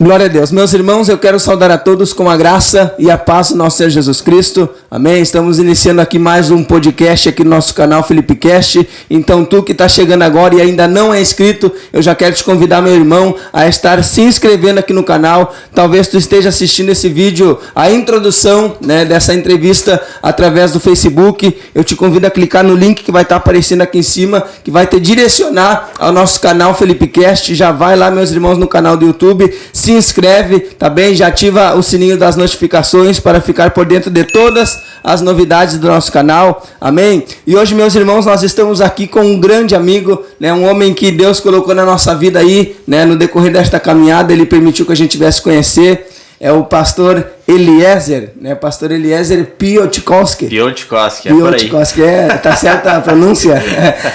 Glória a Deus. Meus irmãos, eu quero saudar a todos com a graça e a paz do nosso Senhor Jesus Cristo. Amém? Estamos iniciando aqui mais um podcast aqui no nosso canal FelipeCast. Então, tu que está chegando agora e ainda não é inscrito, eu já quero te convidar, meu irmão, a estar se inscrevendo aqui no canal. Talvez tu esteja assistindo esse vídeo, a introdução, dessa entrevista através do Facebook. Eu te convido a clicar no link que vai estar aparecendo aqui em cima, que vai te direcionar ao nosso canal FelipeCast. Já vai lá, meus irmãos, no canal do YouTube. Se inscreve, tá bem? Já ativa o sininho das notificações para ficar por dentro de todas as novidades do nosso canal, amém? E hoje, meus irmãos, nós estamos aqui com um grande amigo, um homem que Deus colocou na nossa vida aí, no decorrer desta caminhada, ele permitiu que a gente viesse conhecer, é o pastor Eliezer, Pastor Eliezer Piotrkowski. Piotrkowski, Piotrkowski, tá certa a pronúncia?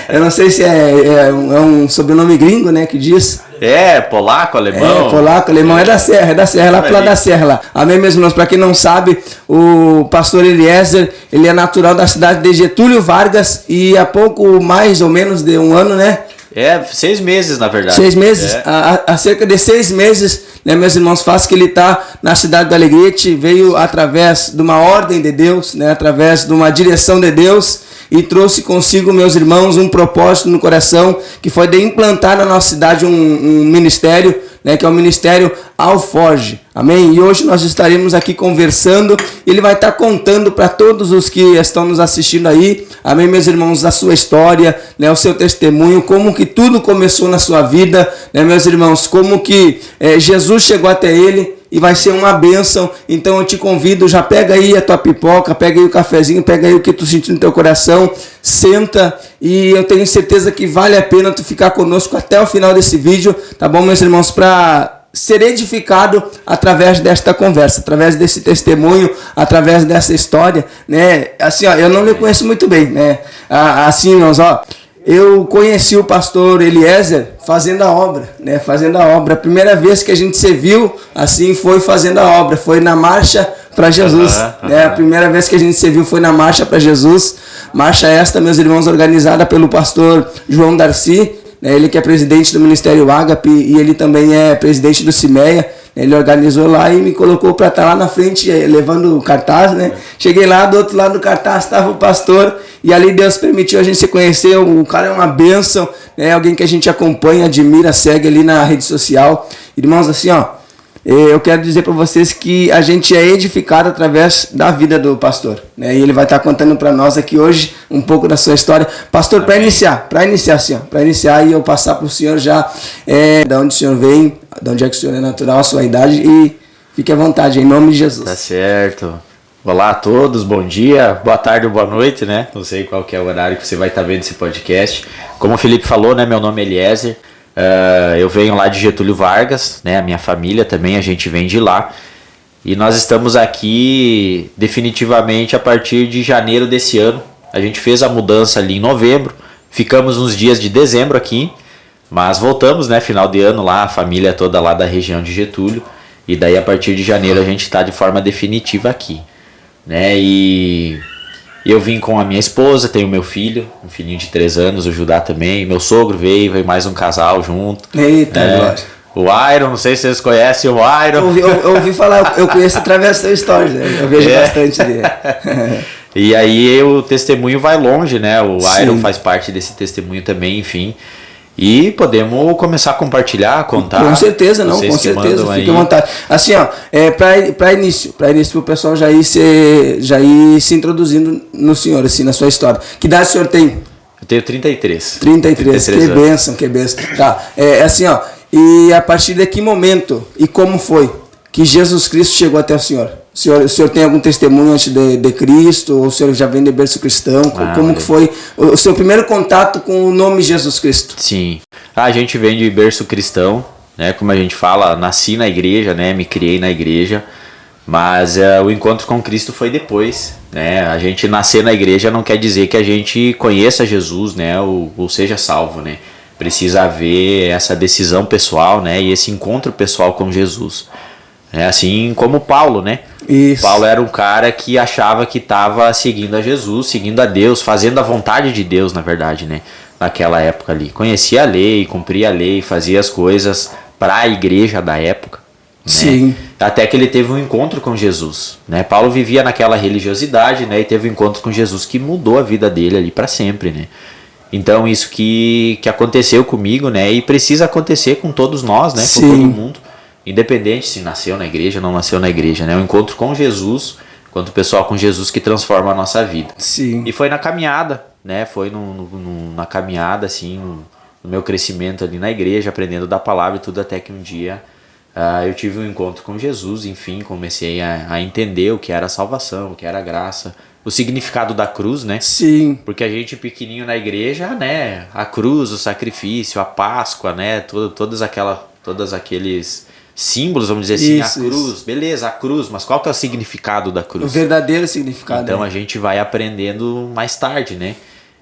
Eu não sei se é um sobrenome gringo, que diz. Polaco, alemão. Polaco, alemão, é da serra, lá pro lado da serra lá. Amém, meus irmãos? Para quem não sabe, o pastor Eliezer, ele é natural da cidade de Getúlio Vargas e há pouco mais ou menos de um ano, 6 meses, na verdade. 6 meses, há cerca de 6 meses, meus irmãos, faz que ele está na cidade do Alegrete, veio através de uma ordem de Deus, através de uma direção de Deus, e trouxe consigo, meus irmãos, um propósito no coração, que foi de implantar na nossa cidade um ministério, que é o Ministério Alforge, amém? E hoje nós estaremos aqui conversando, e ele vai estar contando para todos os que estão nos assistindo aí, amém, meus irmãos, a sua história, o seu testemunho, como que tudo começou na sua vida, meus irmãos, como que Jesus chegou até ele, e vai ser uma bênção. Então eu te convido, já pega aí a tua pipoca, pega aí o cafezinho, pega aí o que tu sentiu no teu coração, senta, e eu tenho certeza que vale a pena tu ficar conosco até o final desse vídeo, tá bom, meus irmãos, para ser edificado através desta conversa, através desse testemunho, através dessa história, assim, ó, eu não me conheço muito bem, assim, irmãos, ó, eu conheci o pastor Eliezer fazendo a obra, fazendo a obra. A primeira vez que a gente se viu, assim, foi fazendo a obra, foi na Marcha para Jesus, A primeira vez que a gente se viu foi na Marcha para Jesus, marcha esta, meus irmãos, organizada pelo pastor João Darcy, ele que é presidente do Ministério Ágape e ele também é presidente do CIMEA. Ele organizou lá e me colocou para estar lá na frente, levando o cartaz, Cheguei lá, do outro lado do cartaz estava o pastor, e ali Deus permitiu a gente se conhecer. O cara é uma bênção, alguém que a gente acompanha, admira, segue ali na rede social. Irmãos, assim, ó, eu quero dizer para vocês que a gente é edificado através da vida do pastor, E ele vai estar contando para nós aqui hoje um pouco da sua história. Pastor, para iniciar assim, para iniciar e eu passar para o senhor já de onde o senhor vem, de onde é que o senhor é natural, a sua idade, e fique à vontade, em nome de Jesus. Tá certo. Olá a todos, bom dia, boa tarde ou boa noite, Não sei qual que é o horário que você vai estar vendo esse podcast. Como o Felipe falou, meu nome é Eliezer. Eu venho lá de Getúlio Vargas, a minha família também, a gente vem de lá, e nós estamos aqui definitivamente a partir de janeiro desse ano. A gente fez a mudança ali em novembro, ficamos uns dias de dezembro aqui, mas voltamos, final de ano lá, a família toda lá da região de Getúlio, e daí a partir de janeiro a gente está de forma definitiva aqui, e eu vim com a minha esposa, tenho meu filho, um filhinho de 3 anos, o Judá também. Meu sogro veio mais um casal junto. Eita, glória. O Iron, não sei se vocês conhecem o Iron. Eu ouvi falar, eu conheço através da história, eu vejo bastante dele. E aí o testemunho vai longe, O Iron faz parte desse testemunho também, enfim. E podemos começar a compartilhar, contar. Com certeza, com certeza, fique à vontade. Assim, ó, para início, para o pessoal já ir se introduzindo no senhor, assim, na sua história. Que idade o senhor tem? Eu tenho 33. 33, que bênção. Tá, assim, ó, e a partir de que momento e como foi que Jesus Cristo chegou até o senhor? O senhor tem algum testemunho antes de Cristo? Ou o senhor já vem de berço cristão? Como que foi o seu primeiro contato com o nome Jesus Cristo? Sim, a gente vem de berço cristão, como a gente fala, nasci na igreja, me criei na igreja, mas o encontro com Cristo foi depois, A gente nascer na igreja não quer dizer que a gente conheça Jesus, ou seja salvo, Precisa haver essa decisão pessoal, e esse encontro pessoal com Jesus. Assim como Paulo, Isso. Paulo era um cara que achava que estava seguindo a Jesus, seguindo a Deus, fazendo a vontade de Deus, na verdade, naquela época ali. Conhecia a lei, cumpria a lei, fazia as coisas para a igreja da época, Sim. Até que ele teve um encontro com Jesus, né? Paulo vivia naquela religiosidade, né? E teve um encontro com Jesus que mudou a vida dele ali para sempre, né? Então isso que aconteceu comigo, né? E precisa acontecer com todos nós, né? Sim. Com todo mundo, independente se nasceu na igreja ou não nasceu na igreja, né? O encontro com Jesus, enquanto pessoal com Jesus que transforma a nossa vida. Sim. E foi na caminhada, né? Foi na caminhada, assim, no meu crescimento ali na igreja, aprendendo da palavra e tudo, até que um dia eu tive um encontro com Jesus, enfim, comecei a entender o que era salvação, o que era graça, o significado da cruz, né? Sim. Porque a gente pequenininho na igreja, né? A cruz, o sacrifício, a Páscoa, né? Todos aqueles símbolos, vamos dizer assim, Isso, a cruz, isso. beleza, a cruz, mas qual que é o significado da O cruz? verdadeiro significado. Então a gente vai aprendendo mais tarde, né?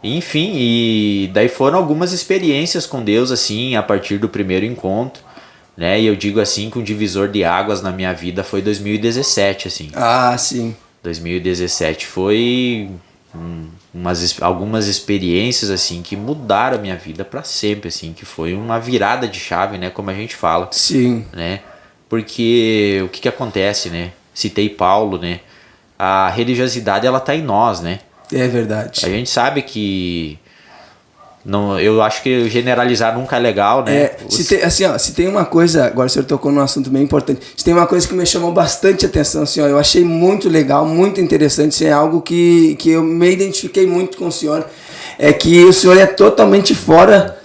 Enfim, e daí foram algumas experiências com Deus, assim, a partir do primeiro encontro, né? E eu digo assim que um divisor de águas na minha vida foi 2017, assim. Ah, sim. 2017 foi algumas experiências, assim, que mudaram a minha vida para sempre, assim, que foi uma virada de chave, né? Como a gente fala. Sim. Né? Porque o que acontece, né? Citei Paulo, né? A religiosidade, ela tá em nós, né? É verdade. A gente sabe que não, eu acho que generalizar nunca é legal, né? Se tem uma coisa, agora o senhor tocou num assunto bem importante, se tem uma coisa que me chamou bastante atenção, assim, ó, eu achei muito legal, muito interessante, isso é algo que eu me identifiquei muito com o senhor, é que o senhor é totalmente fora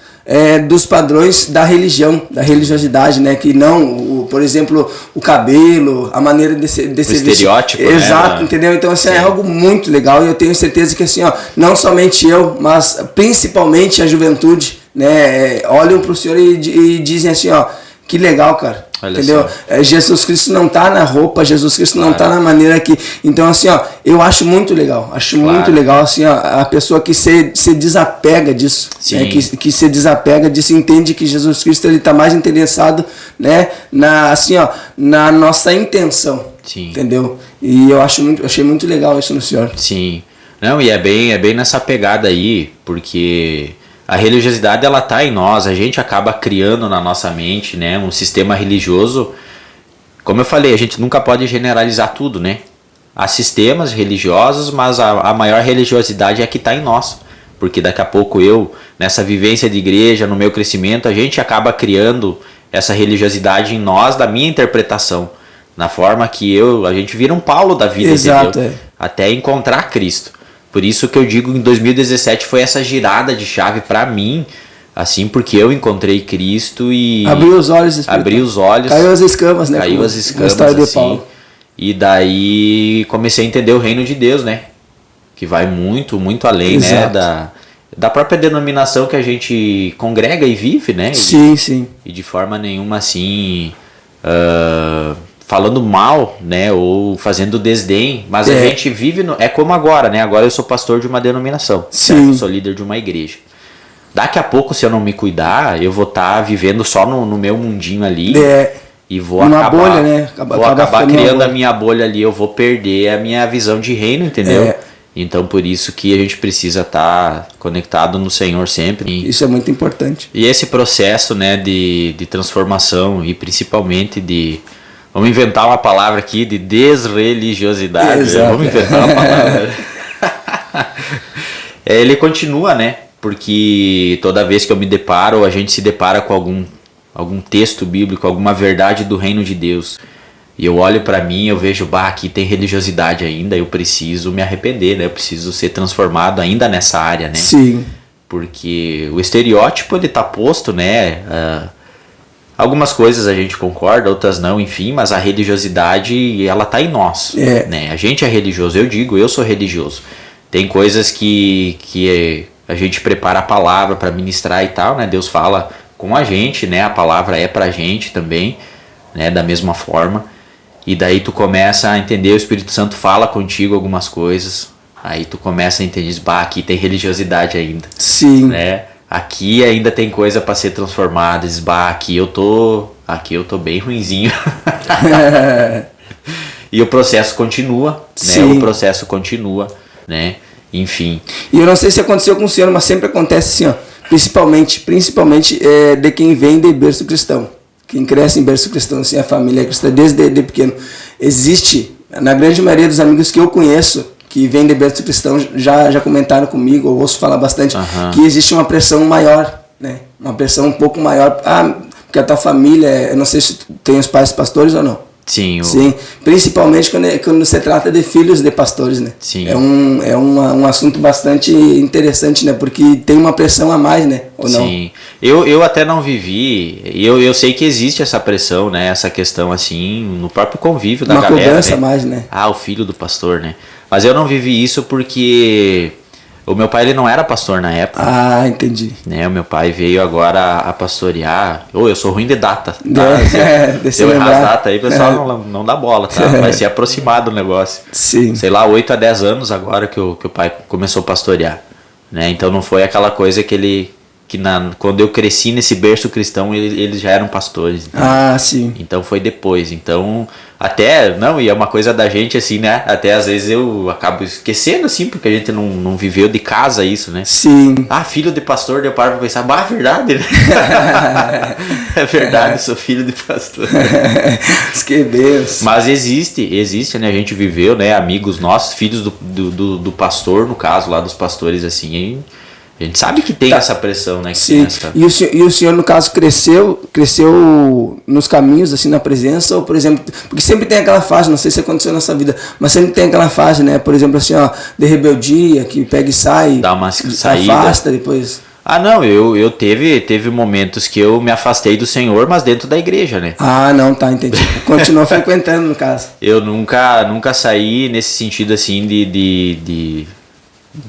dos padrões da religião, da religiosidade, né? Que não, por exemplo, o cabelo, a maneira de ser estereótipo, né? Exato, entendeu? Então, assim, é algo muito legal e eu tenho certeza que, assim, ó, não somente eu, mas principalmente a juventude, né? Olham pro senhor e dizem assim, ó, que legal, cara. Olha, entendeu? Jesus Cristo não tá na roupa, Jesus Cristo não tá na maneira que... Então, assim, ó, eu acho muito legal. Acho muito legal, assim, ó, a pessoa que se desapega disso. Né? Que se desapega disso, entende que Jesus Cristo, ele tá mais interessado, né? Assim, ó, na nossa intenção. Sim. Entendeu? E eu achei muito legal isso no senhor. Sim. Não, e é bem nessa pegada aí, porque... A religiosidade, ela tá em nós, a gente acaba criando na nossa mente, né, um sistema religioso. Como eu falei, a gente nunca pode generalizar tudo, né? Há sistemas religiosos, mas a maior religiosidade é a que tá em nós. Porque daqui a pouco nessa vivência de igreja, no meu crescimento, a gente acaba criando essa religiosidade em nós, da minha interpretação. Na forma que a gente vira um Paulo da vida, exato, entendeu? Até encontrar Cristo. Por isso que eu digo que em 2017 foi essa girada de chave para mim, assim, porque eu encontrei Cristo e... Abriu os olhos. Caiu as escamas, né? Caiu as escamas, assim. E daí comecei a entender o reino de Deus, né? Que vai muito, muito além, exato, né? Da própria denominação que a gente congrega e vive, né? Sim, sim. E de forma nenhuma, assim... falando mal, né, ou fazendo desdém, mas a gente vive, é como agora, né, agora eu sou pastor de uma denominação, certo? Sou líder de uma igreja. Daqui a pouco, se eu não me cuidar, eu vou estar vivendo só no meu mundinho ali e vou acabar, bolha, né? Vou acabar criando a minha bolha ali, eu vou perder a minha visão de reino, entendeu? Então, por isso que a gente precisa estar conectado no Senhor sempre. Isso é muito importante. E esse processo, né, de transformação e principalmente vamos inventar uma palavra aqui de desreligiosidade. Exato. Vamos inventar uma palavra. Ele continua, né? Porque toda vez que eu me deparo, a gente se depara com algum texto bíblico, alguma verdade do reino de Deus. E eu olho pra mim, eu vejo, aqui tem religiosidade ainda, eu preciso me arrepender, né? Eu preciso ser transformado ainda nessa área, né? Sim. Porque o estereótipo, ele tá posto, né? Algumas coisas a gente concorda, outras não, enfim, mas a religiosidade, ela tá em nós, né? A gente é religioso, eu sou religioso. Tem coisas que a gente prepara a palavra para ministrar e tal, né? Deus fala com a gente, né? A palavra é pra gente também, né? Da mesma forma. E daí tu começa a entender, o Espírito Santo fala contigo algumas coisas, aí tu começa a entender, aqui tem religiosidade ainda. Sim. Né? Aqui ainda tem coisa para ser transformada. Aqui eu tô bem ruinzinho. E o processo continua, né? O processo continua, né? Enfim. E eu não sei se aconteceu com o senhor, mas sempre acontece assim, ó. Principalmente de quem vem de berço cristão. Quem cresce em berço cristão, assim, a família cristã desde de pequeno. Existe, na grande maioria dos amigos que eu conheço, que vêm de berço cristão, já comentaram comigo, eu ouço falar bastante, que existe uma pressão maior, né? Uma pressão um pouco maior. Porque a tua família, eu não sei se tu tem os pais pastores ou não. Sim. Sim, principalmente quando se trata de filhos de pastores, né? Sim. É um assunto bastante interessante, né? Porque tem uma pressão a mais, né? Ou não? Sim. Eu até não vivi, eu sei que existe essa pressão, né? Essa questão, assim, no próprio convívio da galera. Uma cobrança a mais, né? O filho do pastor, né? Mas eu não vivi isso porque o meu pai, ele não era pastor na época. Entendi. Né? O meu pai veio agora a pastorear. Eu sou ruim de data. Tá? Se eu errar as datas aí, o pessoal não dá bola, tá? Vai se aproximar do negócio. Sim. Sei lá, 8 a 10 anos agora que o pai começou a pastorear. Né? Então não foi aquela coisa quando eu cresci nesse berço cristão, eles já eram pastores. Né? Sim. Então foi depois. Então, e é uma coisa da gente, assim, né? Até às vezes eu acabo esquecendo, assim, porque a gente não viveu de casa isso, né? Sim. Filho de pastor, eu paro pra pensar, verdade, né? É verdade, sou filho de pastor. Que Deus. Mas existe, né? A gente viveu, né? Amigos nossos, filhos do pastor, no caso lá dos pastores, assim, a gente sabe que tem essa pressão, né? Sim. E o senhor, no caso, cresceu nos caminhos, assim, na presença, ou, por exemplo, porque sempre tem aquela fase, não sei se aconteceu na sua vida, mas sempre tem aquela fase, né? Por exemplo, assim, de rebeldia, que pega e sai, dá uma saída, afasta depois. Não, eu teve momentos que eu me afastei do Senhor, mas dentro da igreja, né? Não, tá, entendi. Continuou frequentando, no caso. Eu nunca saí nesse sentido, assim, de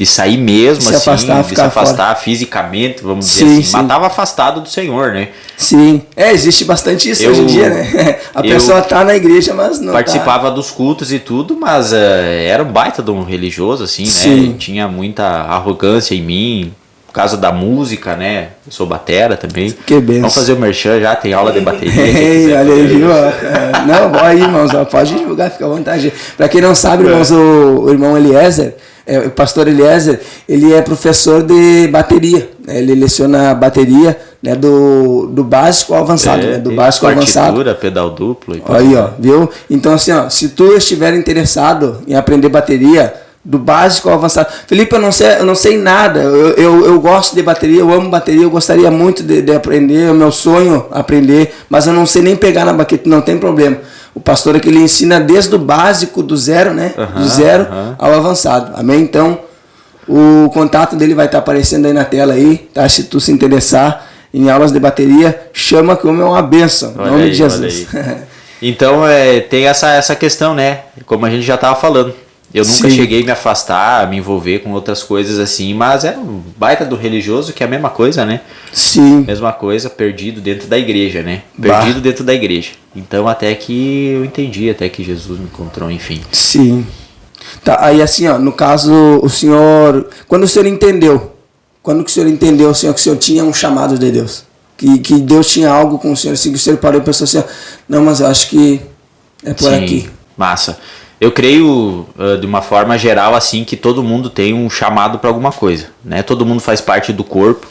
sair mesmo, se afastar, de se afastar fisicamente, vamos dizer assim. Mas estava afastado do Senhor, né? Sim, existe bastante isso hoje em dia, né? A pessoa tá na igreja, mas não participava dos cultos e tudo, mas era um baita de um religioso, assim, Sim. né? Tinha muita arrogância em mim, por causa da música, né? Eu sou batera também. Que benção. Vamos fazer o merchan já, tem aula de bateria. Olha aí, viu? Não, vai aí, irmãos, pode divulgar, fica à vontade. Pra quem não sabe, irmãos, o irmão Eliezer, o pastor Eliezer, ele é professor de bateria, né? Ele leciona bateria, né, do básico ao avançado, né? Do básico ao avançado. Partitura, pedal duplo. Aí, viu? Então, assim, se tu estiver interessado em aprender bateria, do básico ao avançado. Felipe, eu não sei nada, eu gosto de bateria, eu amo bateria, eu gostaria muito de aprender, é o meu sonho aprender, mas eu não sei nem pegar na baqueta, não tem problema. O pastor aqui, ele ensina desde o básico, do zero, né? Do zero ao avançado. Amém? Então, o contato dele vai estar aparecendo aí na tela aí, tá? Se tu se interessar em aulas de bateria, chama que o meu é uma bênção. Em nome de Jesus. Então, tem essa questão, né? Como a gente já estava falando. Eu nunca cheguei a me afastar, me envolver com outras coisas assim, mas era um baita do religioso, que é a mesma coisa, né? Sim. Mesma coisa, perdido dentro da igreja, né? Perdido dentro da igreja. Então até que eu entendi, até que Jesus me encontrou, enfim. Sim. Tá, aí assim, no caso, o senhor, quando o senhor entendeu, senhor, que o senhor tinha um chamado de Deus, que Deus tinha algo com o senhor, assim, que o senhor parou e pensou assim, não, mas eu acho que é por aqui. Massa. Eu creio, de uma forma geral, assim, que todo mundo tem um chamado para alguma coisa, né? Todo mundo faz parte do corpo,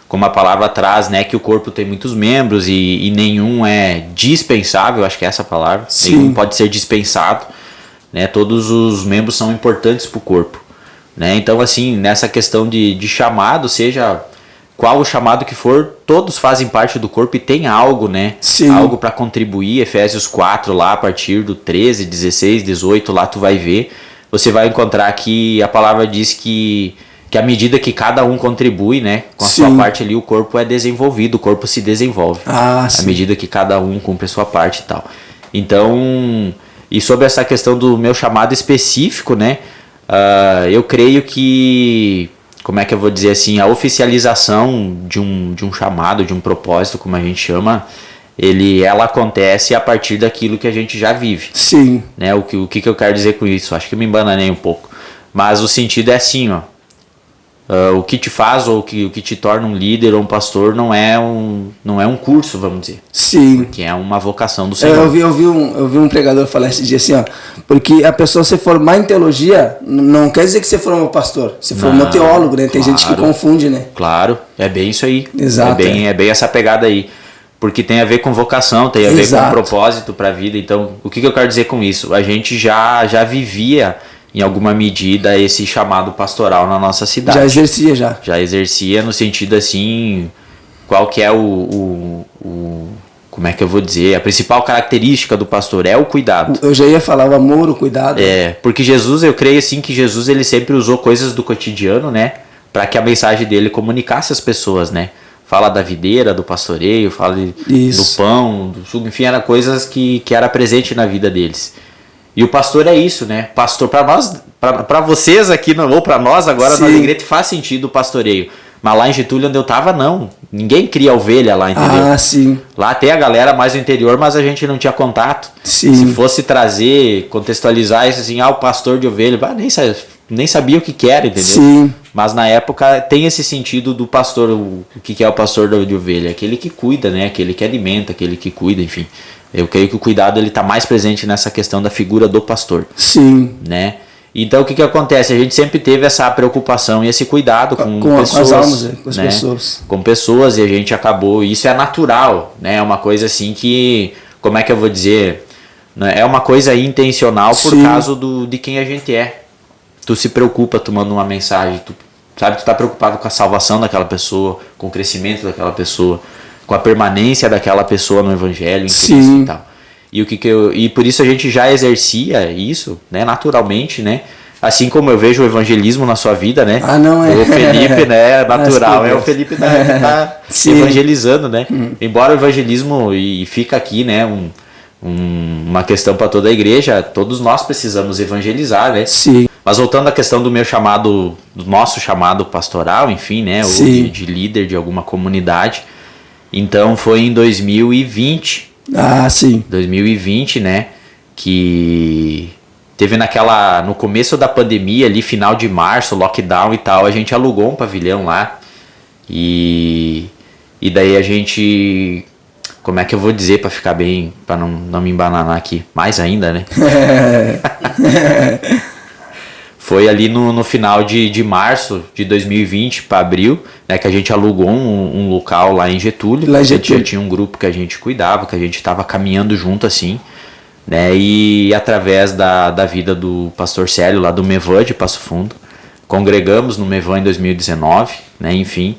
como a palavra traz, né? Que o corpo tem muitos membros e nenhum é dispensável, acho que é essa a palavra. Sim. Nenhum pode ser dispensado, né? Todos os membros são importantes para o corpo, né? Então, assim, nessa questão de chamado, seja qual o chamado que for, todos fazem parte do corpo e tem algo, né? Sim. Algo para contribuir. Efésios 4 lá, a partir do 13, 16, 18, lá tu vai ver. Você vai encontrar que a palavra diz que à medida que cada um contribui, né? Com a sua parte ali, o corpo é desenvolvido, o corpo se desenvolve. À medida que cada um cumpre a sua parte e tal. Então, e sobre essa questão do meu chamado específico, né? Eu creio que, como é que eu vou dizer assim, a oficialização de um chamado, de um propósito, como a gente chama, ela acontece a partir daquilo que a gente já vive. Sim. Né? O que eu quero dizer com isso? Acho que eu me embananei um pouco. Mas o sentido é assim, o que te faz ou o que te torna um líder ou um pastor não é um curso, vamos dizer. Sim. Porque é uma vocação do Senhor. Eu vi um pregador falar esse dia assim, porque a pessoa se formar em teologia não quer dizer que você formou pastor, você formou teólogo, né? Tem gente que confunde, né? Claro, é bem isso aí. Exato. É bem essa pegada aí. porque tem a ver com vocação, tem a ver Exato. com propósito para a vida. Então, o que eu quero dizer com isso? A gente já vivia, em alguma medida, esse chamado pastoral na nossa cidade. Já exercia já. Já exercia no sentido assim, qual que é como é que eu vou dizer? A principal característica do pastor é o cuidado. Eu já ia falar o amor, o cuidado. Porque Jesus, eu creio assim que Jesus ele sempre usou coisas do cotidiano, né? Para que a mensagem dele comunicasse às pessoas, né? Fala da videira, do pastoreio, fala do pão, do suco, enfim, eram coisas que era presente na vida deles. E o pastor é isso, né? Pastor, para nós, para vocês aqui, ou para nós agora Sim. no Alegrete, faz sentido o pastoreio. Mas lá em Getúlio, onde eu tava, não. Ninguém cria ovelha lá, entendeu? Ah, sim. Lá tem a galera mais do interior, mas a gente não tinha contato. Sim. Se fosse trazer, contextualizar isso assim, o pastor de ovelha, nem sabia o que era, entendeu? Sim. Mas na época tem esse sentido do pastor, o que é o pastor de ovelha? Aquele que cuida, né? Aquele que alimenta, aquele que cuida, enfim. Eu creio que o cuidado ele tá mais presente nessa questão da figura do pastor. Sim. Né? Então o que acontece? A gente sempre teve essa preocupação e esse cuidado com pessoas. Com as almas, com as né? pessoas. Com pessoas, e a gente acabou. Isso é natural, né? É uma coisa assim que, como é que eu vou dizer? É uma coisa intencional por Sim. causa de quem a gente é. Tu se preocupa, tu manda uma mensagem, tu tá preocupado com a salvação daquela pessoa, com o crescimento daquela pessoa, com a permanência daquela pessoa no evangelho, em Cristo Sim. e tal. E por isso a gente já exercia isso, né, naturalmente, né? Assim como eu vejo o evangelismo na sua vida, né? Ah, não é. O Felipe, né, natural, é o Felipe que tá Sim. evangelizando, né? Embora o evangelismo, e fica aqui, né, uma questão para toda a igreja, todos nós precisamos evangelizar, né? Sim. Mas voltando à questão do nosso chamado pastoral, enfim, né? Ou de líder de alguma comunidade. Então foi em 2020. Ah, sim. 2020, né? Que teve no começo da pandemia, ali, final de março, lockdown e tal, a gente alugou um pavilhão lá. E daí a gente. Como é que eu vou dizer para ficar bem, para não me embananar aqui? Mais ainda, né? Foi ali no final de março de 2020 para abril, né, que a gente alugou um local lá em Getúlio. Lá em Getúlio. Tinha um grupo que a gente cuidava, que a gente estava caminhando junto assim, né, e através da vida do pastor Célio lá do Mevan de Passo Fundo, congregamos no Mevan em 2019, né, enfim,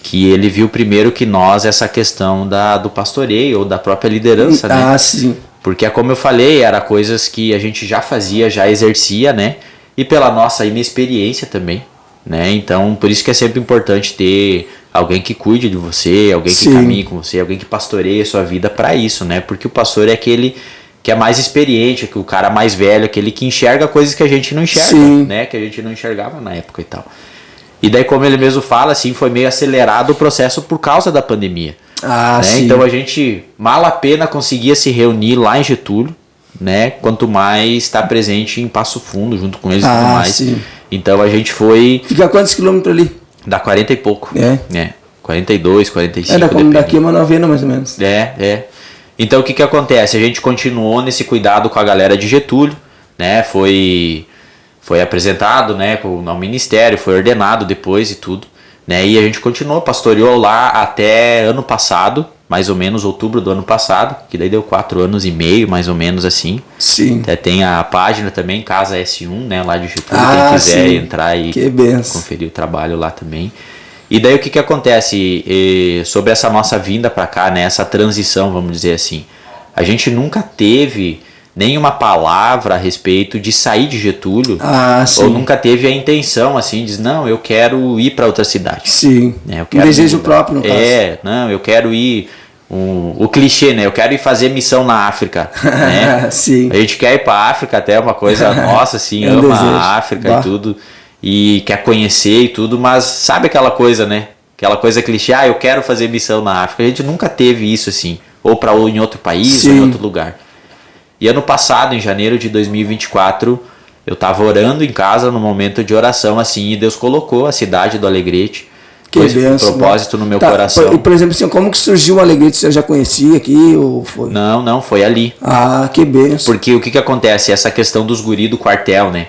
que ele viu primeiro que nós essa questão do pastoreio ou da própria liderança, né? Ah, sim. Porque, como eu falei, era coisas que a gente já fazia, já exercia, né? E pela nossa inexperiência também, né? Então, por isso que é sempre importante ter alguém que cuide de você, alguém que caminhe com você, alguém que pastoreie a sua vida para isso, né? Porque o pastor é aquele que é mais experiente, que o cara mais velho, aquele que enxerga coisas que a gente não enxerga, né? Que a gente não enxergava na época e tal. E daí, como ele mesmo fala, assim, foi meio acelerado o processo por causa da pandemia. Ah, né? sim. Então a gente, mal a pena, conseguia se reunir lá em Getúlio, né? Quanto mais estar presente em Passo Fundo, junto com eles e tudo mais. Sim. Então a gente foi... Fica quantos quilômetros ali? Dá 40 e pouco. É. 42, 45. Daqui uma novena, mais ou menos. Então o que acontece? A gente continuou nesse cuidado com a galera de Getúlio, né? Foi apresentado, né, ao ministério, foi ordenado depois e tudo, né? E a gente continuou, pastoreou lá até ano passado, mais ou menos outubro do ano passado, que daí deu 4 anos e meio, mais ou menos assim. Sim. Até tem a página também, Casa S1, né, lá de Getúlio, quem quiser entrar e conferir o trabalho lá também. E daí o que acontece sobre essa nossa vinda para cá, né, essa transição, vamos dizer assim. A gente nunca teve nenhuma palavra a respeito de sair de Getúlio, ou nunca teve a intenção assim, diz, não, eu quero ir para outra cidade. Sim. Eu quero desejo próprio, no caso. Não, eu quero ir, o clichê, né, eu quero ir fazer missão na África, né? Sim. A gente quer ir para a África, até uma coisa nossa, assim, ama a África e tudo, e quer conhecer e tudo, mas sabe aquela coisa, né, aquela coisa clichê, eu quero fazer missão na África, a gente nunca teve isso assim, ou em outro país, ou em outro lugar. E ano passado, em janeiro de 2024, eu estava orando em casa no momento de oração, assim, e Deus colocou a cidade do Alegrete, um propósito no meu coração. E, por exemplo, assim, como que surgiu o Alegrete? Você já conhecia aqui ou foi? Não, foi ali. Ah, que benção. Porque o que acontece? Essa questão dos guri do quartel, né?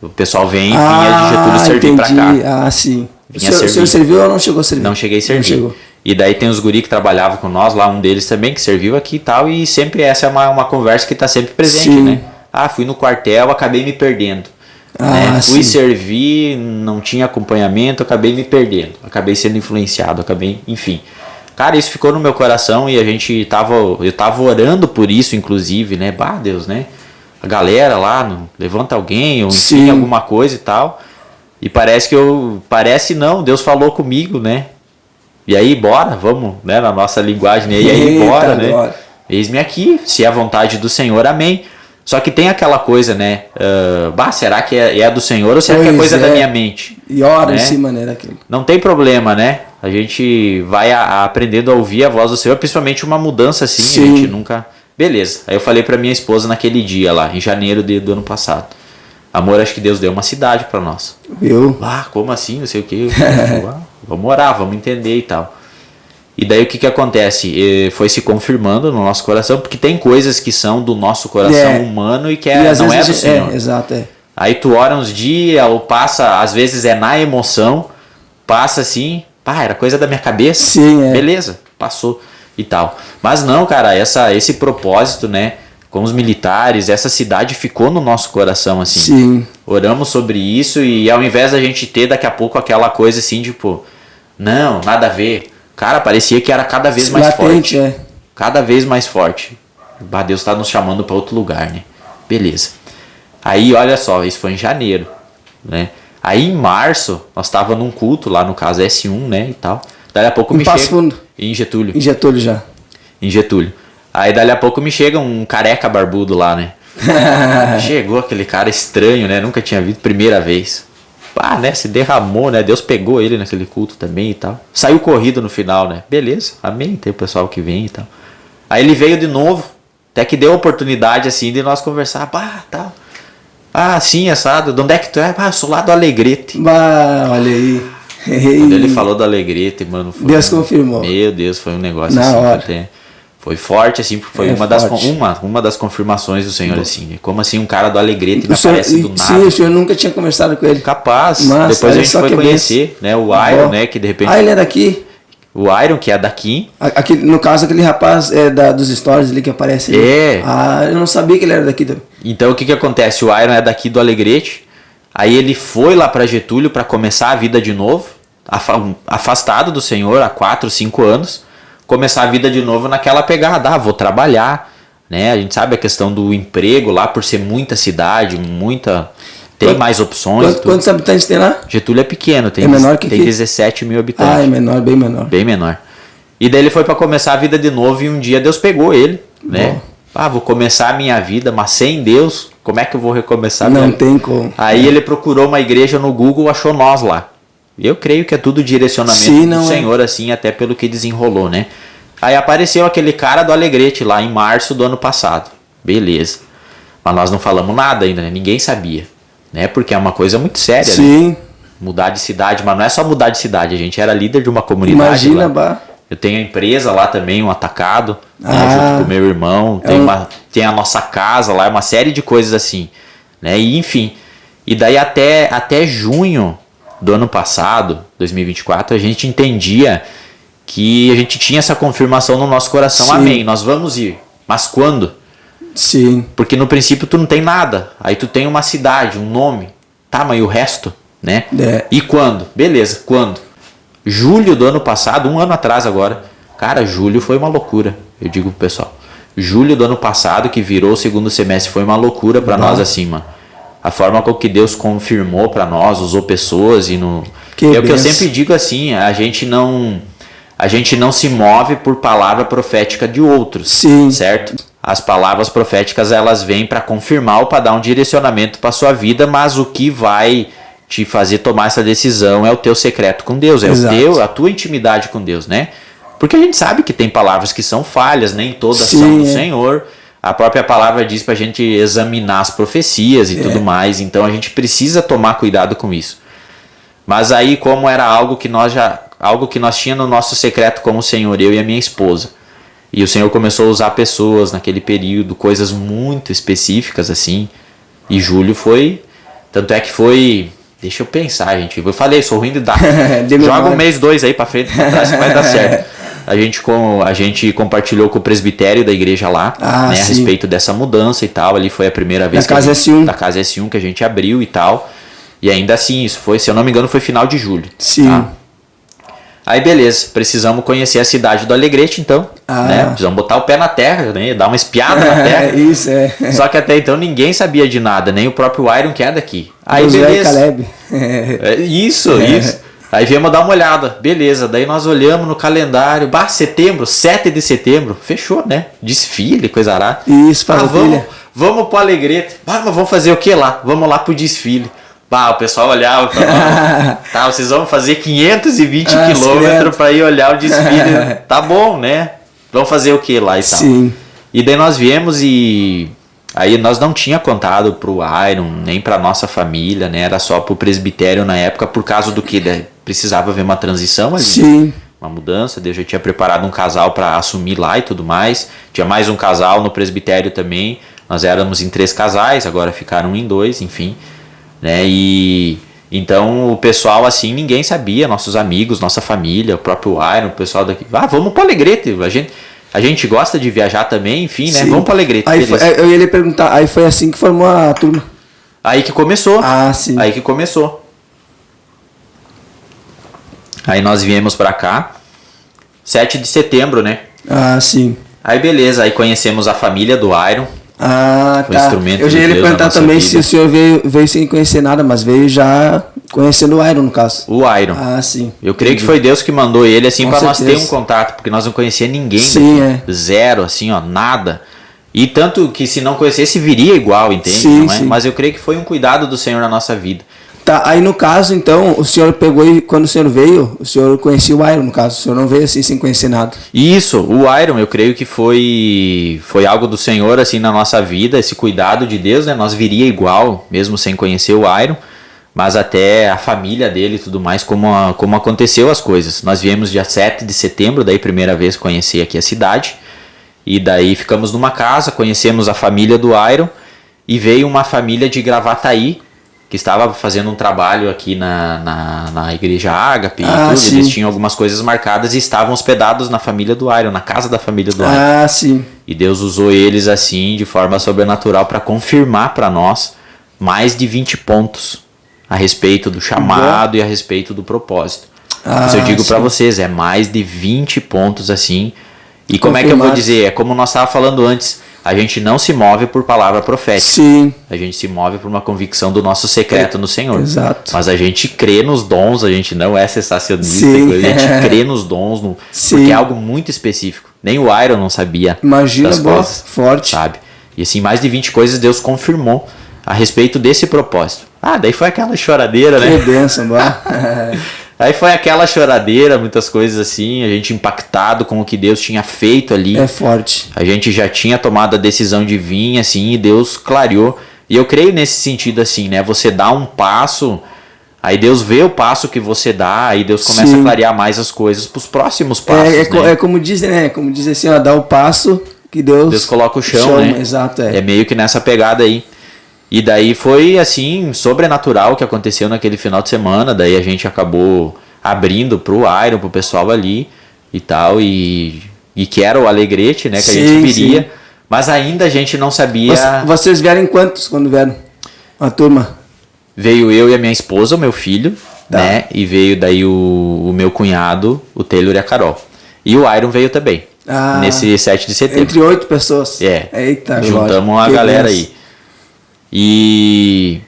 O pessoal vinha de Getúlio servir para cá. Ah, sim. O Vinha senhor serviu ou não chegou a servir? Não cheguei a servir. E daí tem os guri que trabalhavam com nós lá, um deles também que serviu aqui e tal, e sempre essa é uma conversa que tá sempre presente, Sim. né? Ah, fui no quartel, acabei me perdendo. Né? Fui servir, não tinha acompanhamento, acabei me perdendo, acabei sendo influenciado, enfim. Cara, isso ficou no meu coração e eu tava orando por isso, inclusive, né? Bah, Deus, né? A galera lá, levanta alguém, ou enfim, alguma coisa e tal. E parece não, Deus falou comigo, né? E aí, bora, vamos, né? Na nossa linguagem, né? E aí, bora, né? Eis-me aqui, se é a vontade do Senhor, amém. Só que tem aquela coisa, né? Será que é do Senhor ou será que é coisa da minha mente? E ora em cima, né, daquilo. Não tem problema, né? A gente vai aprendendo a ouvir a voz do Senhor, principalmente uma mudança assim, a gente nunca... Beleza, aí eu falei pra minha esposa naquele dia lá, em janeiro do ano passado. Amor, acho que Deus deu uma cidade pra nós. Viu? Como assim, não sei o que. Vamos orar, vamos entender e tal. E daí o que acontece? Foi se confirmando no nosso coração, porque tem coisas que são do nosso coração humano e que não é do Senhor. Exato. Aí tu ora uns dias, ou passa, às vezes é na emoção, passa assim, era coisa da minha cabeça. Sim, Beleza, passou e tal. Mas não, cara, esse propósito, né, com os militares, essa cidade ficou no nosso coração, assim. Sim. Oramos sobre isso e ao invés da gente ter daqui a pouco aquela coisa assim, tipo, não, nada a ver. Cara, parecia que era cada vez mais forte. Cada vez mais forte. Deus está nos chamando para outro lugar, né? Beleza. Aí, olha só, isso foi em janeiro, né? Aí, em março, nós tava num culto lá, no caso S1, né, e tal. Daí a pouco me Passo Fundo. Em Getúlio. Em Getúlio já. Em Getúlio. Aí, dali a pouco me chega um careca barbudo lá, né? Chegou aquele cara estranho, né? Nunca tinha visto, primeira vez. Né? Se derramou, né? Deus pegou ele naquele culto também e tal. Saiu corrido no final, né? Beleza, amém. Tem o pessoal que vem e tal. Aí ele veio de novo. Até que deu a oportunidade, assim, de nós conversar. Tal. Sim, assado. De onde é que tu é? Eu sou lá do Alegrete. Olha aí. Quando ele falou do Alegrete, mano... Deus confirmou. Meu Deus, foi um negócio na assim. hora. Foi forte, assim, foi uma das confirmações do Senhor, assim. Como assim um cara do Alegrete me aparece do nada. Sim, o senhor nunca tinha conversado com ele. Capaz. Depois a gente foi conhecer, né? O Iron, né? Que de repente... ele é daqui? O Iron, que é daqui. No caso, aquele rapaz dos stories ali que aparece ali. Eu não sabia que ele era daqui também. Então, o que acontece? O Iron é daqui do Alegrete. Aí ele foi lá para Getúlio para começar a vida de novo. Afastado do Senhor há 4, 5 anos. Começar a vida de novo naquela pegada, vou trabalhar, né? A gente sabe a questão do emprego lá, por ser muita cidade, tem mais opções. Quantos habitantes tem lá? Getúlio é pequeno, tem 17 mil habitantes. É menor, bem menor. Bem menor. E daí ele foi para começar a vida de novo e um dia Deus pegou ele, né? Vou começar a minha vida, mas sem Deus, como é que eu vou recomeçar? Não tem como. Aí ele procurou uma igreja no Google, achou nós lá. Eu creio que é tudo direcionamento do Senhor, assim, até pelo que desenrolou, né? Aí apareceu aquele cara do Alegrete lá em março do ano passado. Beleza. Mas nós não falamos nada ainda, né? Ninguém sabia, né? Porque é uma coisa muito séria, né? Mudar de cidade, mas não é só mudar de cidade. A gente era líder de uma comunidade. Imagina, Eu tenho a empresa lá também, um atacado, né? Junto com o meu irmão. Tem a nossa casa lá, uma série de coisas assim, né? E enfim. E daí até junho do ano passado, 2024, a gente entendia que a gente tinha essa confirmação no nosso coração. Amém, nós vamos ir. Mas quando? Sim. Porque no princípio tu não tem nada. Aí tu tem uma cidade, um nome. Mas e o resto, né? E quando? Beleza, quando? Julho do ano passado, um ano atrás agora. Cara, julho foi uma loucura, eu digo pro pessoal. Julho do ano passado, que virou o segundo semestre, foi uma loucura para nós assim, mano. A forma com que Deus confirmou para nós, usou pessoas e no... É o que eu sempre digo assim, a gente não se move por palavra profética de outros, certo? As palavras proféticas, elas vêm para confirmar ou para dar um direcionamento para sua vida, mas o que vai te fazer tomar essa decisão é o teu secreto com Deus, a tua intimidade com Deus, né? Porque a gente sabe que tem palavras que são falhas, nem todas são do Senhor. A própria palavra diz pra gente examinar as profecias e tudo mais, então a gente precisa tomar cuidado com isso. Mas aí, como era algo que nós tínhamos no nosso secreto como o Senhor, eu e a minha esposa, e o Senhor começou a usar pessoas naquele período, coisas muito específicas assim, e julho foi, tanto é que foi Deixa eu pensar, gente. Eu falei, sou ruim de dar. De Joga memória. um mês, 2 aí pra frente, pra trás que vai dar certo. A gente compartilhou com o presbitério da igreja lá, né, a sim. respeito dessa mudança e tal. Ali foi a primeira vez Da Casa S1. da Casa S1 que a gente abriu e tal. E ainda assim, isso foi, se eu não me engano, foi final de julho. Sim. Tá? Aí beleza, precisamos conhecer a cidade do Alegrete, então, né? Precisamos botar o pé na terra, né? Dar uma espiada na terra. Isso, Só que até então ninguém sabia de nada, nem o próprio Iron que é daqui. Aí Josué e beleza. Caleb. Isso. Aí viemos dar uma olhada, beleza. Daí nós olhamos no calendário, 7 de setembro, fechou, né? Desfile, coisa arada. Isso, vamos pro Alegrete. Mas vamos fazer o que lá? Vamos lá pro desfile. O pessoal olhava pra nós. Tá, vocês vão fazer 520 quilômetros pra ir olhar o desfile. Tá bom, né? Vamos fazer o que lá e tal. Sim. E daí nós viemos e... Aí nós não tinha contado pro Iron, nem pra nossa família, né? Era só pro presbitério na época, por causa do que precisava haver uma transição ali. Sim. Uma mudança, Deus já tinha preparado um casal para assumir lá e tudo mais. Tinha mais um casal no presbitério também. Nós éramos em 3 casais, agora ficaram em 2, enfim. Né? E então o pessoal assim, ninguém sabia, nossos amigos, nossa família, o próprio Iron, o pessoal daqui. Vamos pro Alegrete, a gente gosta de viajar também, enfim, né? Sim. Vamos pro Alegrete. Aí eu ia lhe perguntar, aí foi assim que formou a turma? Aí que começou. Sim. Aí que começou. Aí nós viemos pra cá, 7 de setembro, né? Sim. Aí beleza, aí conhecemos a família do Iron. Tá. Instrumento Eu já ia de lhe Deus na perguntar nossa também vida. se o senhor veio sem conhecer nada, mas veio já conhecendo o Iron, no caso. O Iron. Sim. Eu creio que foi Deus que mandou ele assim Com para nós ter certeza. um contato, porque nós não conhecia ninguém. Sim, daqui. Zero, assim, ó, nada. E tanto que se não conhecesse viria igual, entende? Sim, não é? sim. Mas eu creio que foi um cuidado do Senhor na nossa vida. Tá, aí no caso, então, o senhor pegou e quando o senhor veio, o senhor conhecia o Iron, no caso, o senhor não veio assim sem conhecer nada. Isso, o Iron, eu creio que foi algo do Senhor assim na nossa vida, esse cuidado de Deus, né? Nós viria igual, mesmo sem conhecer o Iron, mas até a família dele e tudo mais, como aconteceu as coisas. Nós viemos dia 7 de setembro, daí primeira vez conhecer aqui a cidade, e daí ficamos numa casa, conhecemos a família do Iron, e veio uma família de Gravataí, que estava fazendo um trabalho aqui na igreja Ágape e tudo, sim. eles tinham algumas coisas marcadas e estavam hospedados na família do Iron, na casa da família do Iron. Sim. E Deus usou eles assim, de forma sobrenatural, para confirmar para nós mais de 20 pontos a respeito do chamado e a respeito do propósito. Mas eu digo para vocês, é mais de 20 pontos assim. E como é que eu vou dizer? É como nós estávamos falando antes, a gente não se move por palavra profética. Sim. A gente se move por uma convicção do nosso secreto no Senhor. Exato. Mas a gente crê nos dons, a gente não é sensacionista. Sim. A gente crê nos dons, porque é algo muito específico. Nem o Iron não sabia. Imagina, das coisas, forte. sabe? E assim, mais de 20 coisas Deus confirmou a respeito desse propósito. Daí foi aquela choradeira, né? Que bênção, Aí foi aquela choradeira, muitas coisas assim, a gente impactado com o que Deus tinha feito ali. É forte. A gente já tinha tomado a decisão de vir, assim, e Deus clareou. E eu creio nesse sentido, assim, né? Você dá um passo, aí Deus vê o passo que você dá, aí Deus começa a clarear mais as coisas pros próximos passos, né? É como dizem, né? Como diz assim, ó, dá o passo que Deus coloca o chão, né? Exato, É meio que nessa pegada aí. E daí foi, assim, sobrenatural o que aconteceu naquele final de semana. Daí a gente acabou abrindo pro Iron, pro pessoal ali e tal. E que era o Alegrete, né? Que a gente viria. Sim. Mas ainda a gente não sabia... Vocês vieram em quantos quando vieram? A turma? Veio eu e a minha esposa, o meu filho, né? E veio daí o meu cunhado, o Taylor e a Carol. E o Iron veio também, nesse 7 de setembro. Entre 8 pessoas? Eita, juntamos uma galera aí. E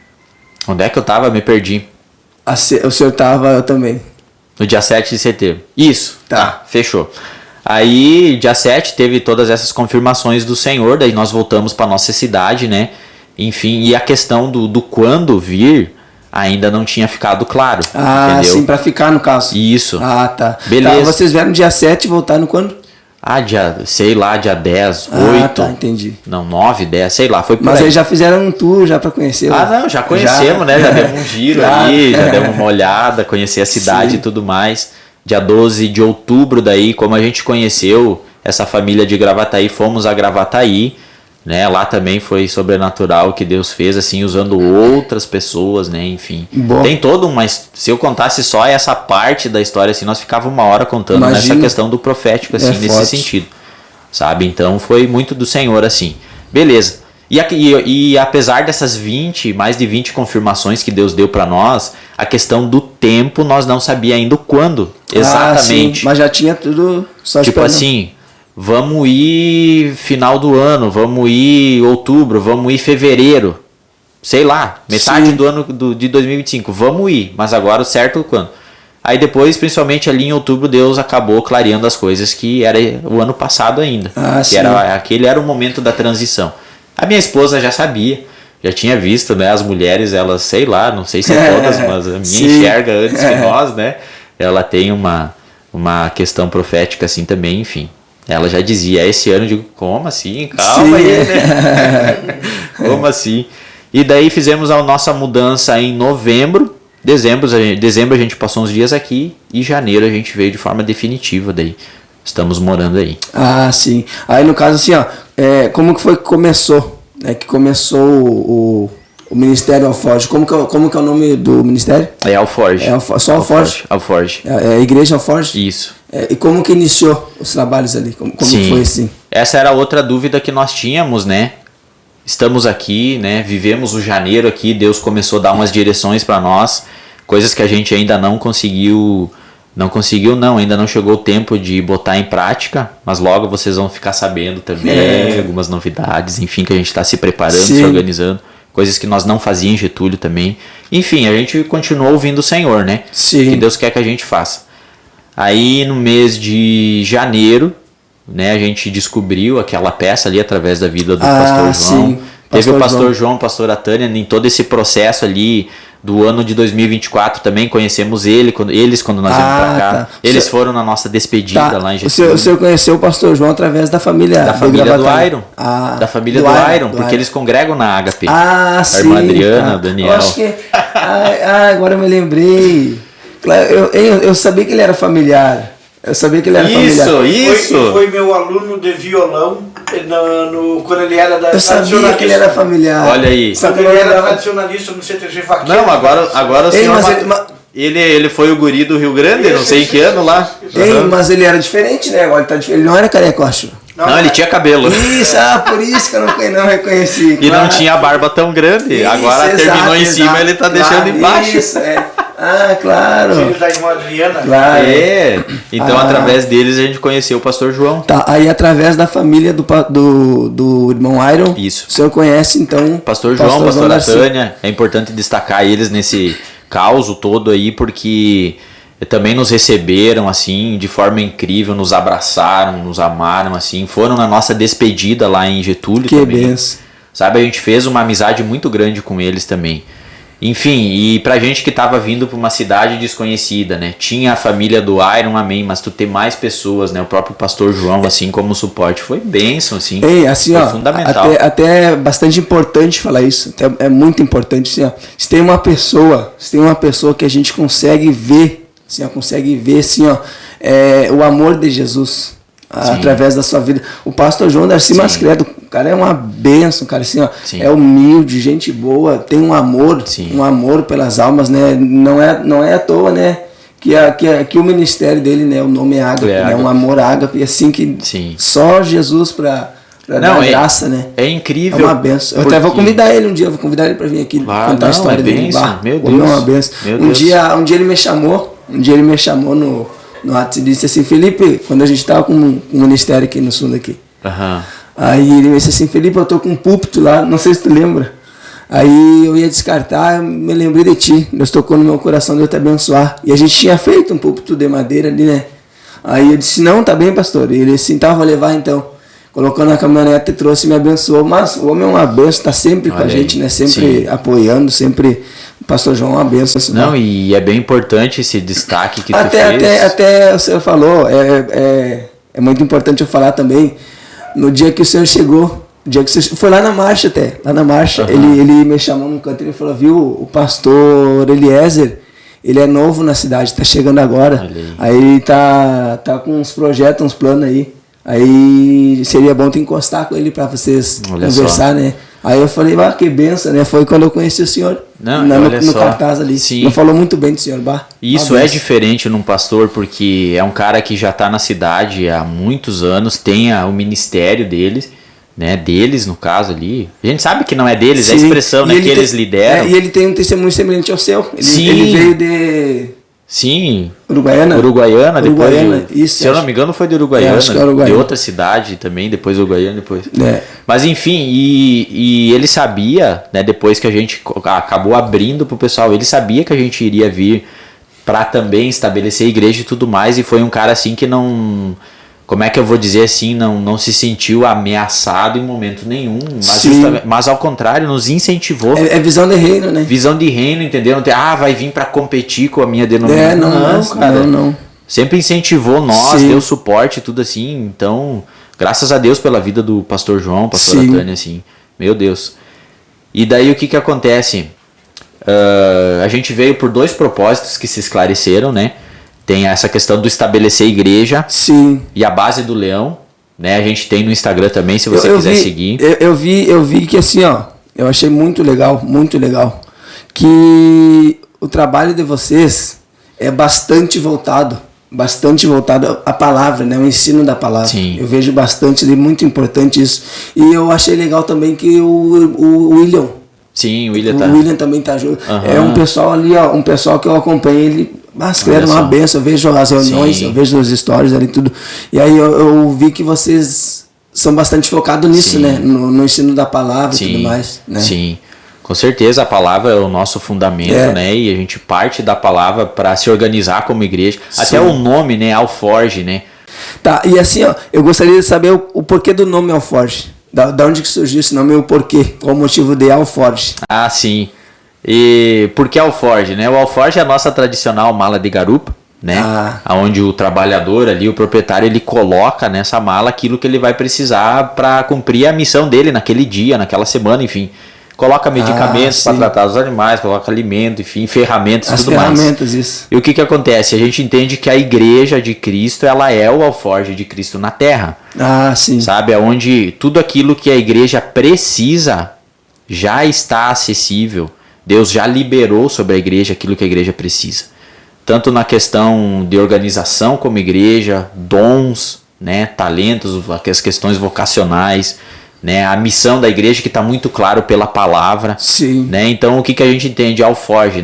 onde é que eu tava? Me perdi. O senhor tava, eu também. No dia 7 de setembro. Isso, tá, fechou. Aí, dia 7, teve todas essas confirmações do Senhor, daí nós voltamos para nossa cidade, né? Enfim, e a questão do quando vir ainda não tinha ficado claro. Entendeu? Sim, para ficar no caso. Isso. Tá. Beleza. Tá, vocês vieram dia 7 e voltaram quando? Dia 10, 8. Tá, entendi. Não, 9, 10, sei lá, foi por Mas aí. aí já fizeram um tour já pra conhecer. Não, já conhecemos, né? Já demos um giro ali, já demos uma olhada, conhecer a cidade e tudo mais. Dia 12 de outubro daí, como a gente conheceu essa família de Gravataí, fomos a Gravataí, né? Lá também foi sobrenatural que Deus fez, assim, usando outras pessoas, né? Enfim. Bom. Tem todo uma... Se eu contasse só essa parte da história, assim, nós ficava uma hora contando. Imagina. Nessa questão do profético, assim, nesse forte. sentido. Sabe? Então foi muito do Senhor, assim. Beleza. E apesar dessas mais de 20 confirmações que Deus deu para nós, a questão do tempo nós não sabia ainda quando exatamente. Sim, mas já tinha tudo só tipo esperando. assim, vamos ir final do ano, vamos ir outubro, vamos ir fevereiro, sei lá, metade Sim. do ano de 2025, vamos ir, mas agora o certo quando? Aí depois, principalmente ali em outubro, Deus acabou clareando as coisas que era o ano passado ainda. Sim. Aquele era o momento da transição. A minha esposa já sabia, já tinha visto, né? As mulheres, elas, sei lá, não sei se todas, mas a minha Sim. enxerga antes que nós, né? Ela tem uma questão profética assim também, enfim. Ela já dizia, esse ano, eu digo, como assim? Calma aí, né? Como assim? E daí fizemos a nossa mudança em novembro. Dezembro a gente passou uns dias aqui e janeiro a gente veio de forma definitiva daí. Estamos morando aí. Sim. Aí no caso assim, ó, como que foi que começou? Que começou o Ministério Alforge. Como que é o nome do ministério? É Alforge. Só Alforge? Alforge. É a Igreja Alforge? Isso. E como que iniciou os trabalhos ali? Como Sim. foi assim? Essa era outra dúvida que nós tínhamos, né? Estamos aqui, né? Vivemos o janeiro aqui, Deus começou a dar umas direções para nós, coisas que a gente ainda não conseguiu, ainda não chegou o tempo de botar em prática, mas logo vocês vão ficar sabendo também algumas novidades, enfim, que a gente está se preparando, Sim. se organizando, coisas que nós não fazíamos em Getúlio também. Enfim, a gente continuou ouvindo o Senhor, né? Sim. Que Deus quer que a gente faça. Aí no mês de janeiro, né, a gente descobriu aquela peça ali através da vida do pastor João. Sim. Teve o pastor João, pastora Tânia, em todo esse processo ali do ano de 2024 também conhecemos eles quando nós viemos pra cá. Tá. Eles foram na nossa despedida lá em Getúlio. O senhor conheceu o pastor João através da família do Iron. Da família do Iron, porque eles congregam na Agape. A irmã Adriana, Daniel. Eu acho que... agora eu me lembrei. Eu sabia que ele era familiar. Isso. Foi meu aluno de violão quando ele era da Eu sabia que ele era familiar. Olha aí. Quando ele era tradicionalista no CTG Vaqueiro. Não, agora o senhor... Ele foi o guri do Rio Grande, não sei em que ano lá. Mas ele era diferente, né? Agora ele tá diferente. Ele não era careca, eu acho. Não, ele tinha cabelo. Isso, por isso que eu não reconheci. E não tinha a barba tão grande. Isso, agora terminou em cima, ele tá deixando embaixo. Isso, claro. Filho da irmã Adriana. Claro. Então através deles a gente conheceu o pastor João. Tá, aí através da família do irmão Iron, Isso. O senhor conhece então Pastor João, pastora Tânia, é importante destacar eles nesse caos todo aí, porque também nos receberam assim de forma incrível, nos abraçaram, nos amaram assim, foram na nossa despedida lá em Getúlio que também. Benção. Sabe, a gente fez uma amizade muito grande com eles também. Enfim, e pra gente que tava vindo pra uma cidade desconhecida, né? Tinha a família do Iron, amém, mas tu ter mais pessoas, né? O próprio pastor João, assim, como suporte, foi bênção, assim. Assim, foi fundamental. Até é bastante importante falar isso. É muito importante, assim, Se tem uma pessoa que a gente consegue ver, assim, o amor de Jesus através da sua vida. O pastor João Darcy Mascredo, o cara é uma bênção, cara, assim, é humilde, gente boa, tem um amor pelas almas, né? Não é à toa, né? Que o ministério dele, né? O nome é Ágape, né? Um amor Ágape, assim que só Jesus para dar graça, né? É incrível. É uma benção. Eu até vou convidar ele um dia, para vir aqui contar a história dele. Meu Deus. É uma benção. Um dia ele me chamou no WhatsApp e disse assim, Felipe, quando a gente estava com um ministério aqui no sul daqui. Aí ele me disse assim, Felipe, eu tô com um púlpito lá, não sei se tu lembra. Aí eu ia descartar, eu me lembrei de ti, Deus tocou no meu coração, Deus te abençoar. E a gente tinha feito um púlpito de madeira ali, né? Aí eu disse, não, tá bem, pastor. E ele assim, vou levar então. Colocou na caminhonete e trouxe e me abençoou. Mas o homem é uma benção, tá sempre com a gente, né? Sempre apoiando, sempre... O pastor João é uma benção. Não, e é bem importante esse destaque que tu fez. Até o senhor falou, é muito importante eu falar também, no dia que o senhor chegou, foi lá na marcha até, ele me chamou num canto e ele falou, viu, o pastor Eliezer, ele é novo na cidade, tá chegando agora, aí ele tá com uns projetos, uns planos aí Aí seria bom tu encostar com ele para vocês Olha conversar, só. né? Aí eu falei, que benção, né? Foi quando eu conheci o senhor. Não, no cartaz ali. Sim. Ele falou muito bem do senhor, Isso é diferente num pastor, porque é um cara que já está na cidade há muitos anos, tem o ministério deles, né? Deles, no caso ali. A gente sabe que não é deles, é a expressão, né? Que eles lideram. E ele tem um testemunho semelhante ao seu. Sim. Ele veio de... Sim. Uruguaiana, depois. isso, se eu não me engano, foi de Uruguaiana. Acho que era Uruguaiana. De outra cidade também, depois Uruguaiana, depois. É. Mas enfim, e ele sabia, né, depois que a gente acabou abrindo pro pessoal, ele sabia que a gente iria vir para também estabelecer a igreja e tudo mais, e foi um cara assim que não, como é que eu vou dizer assim, não se sentiu ameaçado em momento nenhum, mas ao contrário, nos incentivou. É visão de reino, né? Visão de reino, entendeu? Não tem, vai vir para competir com a minha denominação. Não. Sempre incentivou nós, Sim. deu suporte e tudo assim, então, graças a Deus pela vida do pastor João, pastora Tânia, assim, meu Deus. E daí o que acontece? A gente veio por 2 propósitos que se esclareceram, né? Tem essa questão do estabelecer igreja. Sim. E a base do leão, né? A gente tem no Instagram também, se você quiser seguir. Eu vi que assim, eu achei muito legal, que o trabalho de vocês é bastante voltado à palavra, né? O ensino da palavra. Sim. Eu vejo bastante ali, muito importante isso. E eu achei legal também que o William... Sim, o William também tá junto. Uhum. É um pessoal ali, um pessoal que eu acompanhei, ele, era uma benção. Eu vejo as reuniões, Sim. eu vejo os stories ali, tudo. E aí eu vi que vocês são bastante focados nisso, Sim. né? No ensino da palavra Sim. e tudo mais, né? Sim, com certeza a palavra é o nosso fundamento, né? E a gente parte da palavra para se organizar como igreja. Sim. Até o nome, né? Alforge, né? Tá, e assim, eu gostaria de saber o porquê do nome Alforge. Da onde que surgiu esse nome e o porquê? Qual o motivo de Alforge? Ah, sim. E por que alforge, né? O alforge é a nossa tradicional mala de garupa, né? Onde o trabalhador ali, o proprietário, ele coloca nessa mala aquilo que ele vai precisar para cumprir a missão dele naquele dia, naquela semana, enfim. Coloca medicamentos para tratar os animais, coloca alimento, enfim, ferramentas e tudo mais. As ferramentas, isso. E o que acontece? A gente entende que a igreja de Cristo, ela é o alforge de Cristo na terra. Sim. Sabe? Onde tudo aquilo que a igreja precisa já está acessível. Deus já liberou sobre a igreja aquilo que a igreja precisa. Tanto na questão de organização como igreja, dons, né, talentos, as questões vocacionais, né, a missão da igreja que está muito claro pela palavra. Sim. Né? Então o que a gente entende alforge?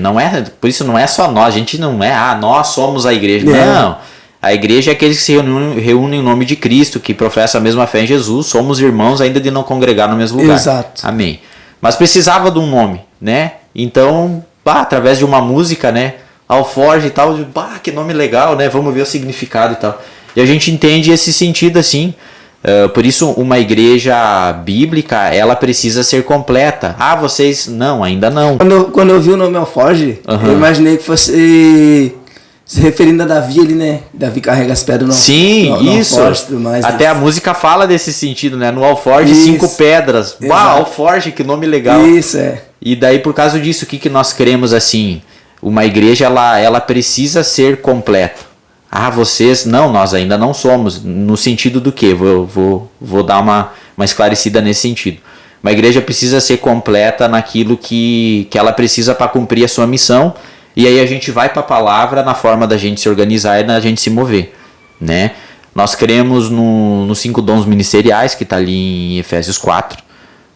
Por isso não é só nós, a gente não é, nós somos a igreja. Não. A igreja é aqueles que se reúnem em nome de Cristo, que professam a mesma fé em Jesus, somos irmãos ainda de não congregar no mesmo lugar. Exato. Amém. Mas precisava de um nome, né? Então, através de uma música, né? Alforge e tal, que nome legal, né? Vamos ver o significado e tal. E a gente entende esse sentido assim. Por isso, uma igreja bíblica, ela precisa ser completa. Vocês... Não, ainda não. Quando eu vi o nome Alforge, eu imaginei que fosse... se referindo a Davi ali, né? Davi carrega as pedras no isso. Alforge e tudo mais. Até a música fala desse sentido, né? No Alforge, 5 pedras. Alforge, que nome legal. Isso, E daí, por causa disso, o que nós queremos assim? Uma igreja, ela precisa ser completa. Vocês... Não, nós ainda não somos. No sentido do quê? Vou dar uma esclarecida nesse sentido. Uma igreja precisa ser completa naquilo que ela precisa para cumprir a sua missão. E aí a gente vai para a palavra na forma da gente se organizar e da gente se mover, né? Nós cremos nos 5 dons ministeriais, que está ali em Efésios 4,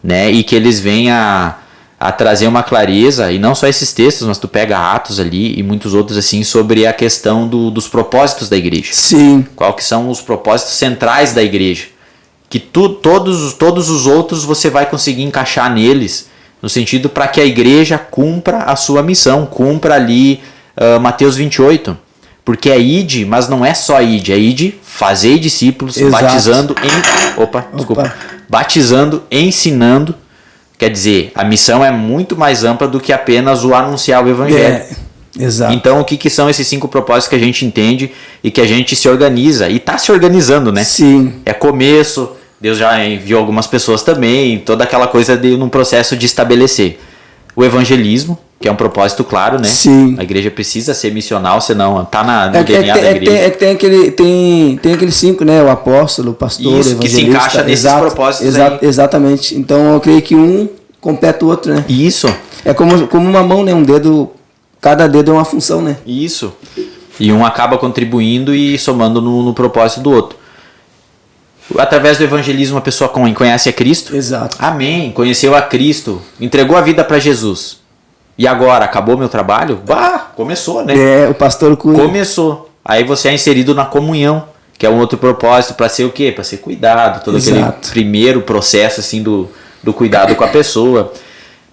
né? E que eles vêm a trazer uma clareza, e não só esses textos, mas tu pega Atos ali e muitos outros assim, sobre a questão dos propósitos da igreja. Sim. Qual que são os propósitos centrais da igreja. Que todos os outros você vai conseguir encaixar neles, no sentido para que a igreja cumpra a sua missão, cumpra ali Mateus 28. Porque é ide, mas não é só ide, é ide, fazei discípulos, batizando, ensinando. Quer dizer, a missão é muito mais ampla do que apenas o anunciar o evangelho. Exato. Então, o que são esses 5 propósitos que a gente entende e que a gente se organiza? E está se organizando, né? Sim. É começo... Deus já enviou algumas pessoas também, toda aquela coisa num processo de estabelecer o evangelismo, que é um propósito claro, né? Sim. A igreja precisa ser missional, senão tá no É DNA da igreja. Tem aquele 5, né? O apóstolo, o pastor, Isso, o evangelista. que se encaixa nesses propósitos aí. Exatamente. Então eu creio que um completa o outro, né? Isso. É como uma mão, né? Um dedo, cada dedo é uma função, né? Isso. E um acaba contribuindo e somando no propósito do outro. Através do evangelismo a pessoa conhece a Cristo. Exato. Amém. Conheceu a Cristo, entregou a vida para Jesus. E agora, acabou meu trabalho? Bah, começou, né? O pastor cuida. Começou. Aí você é inserido na comunhão, que é um outro propósito, para ser o quê? Para ser cuidado, todo aquele primeiro processo assim do cuidado com a pessoa.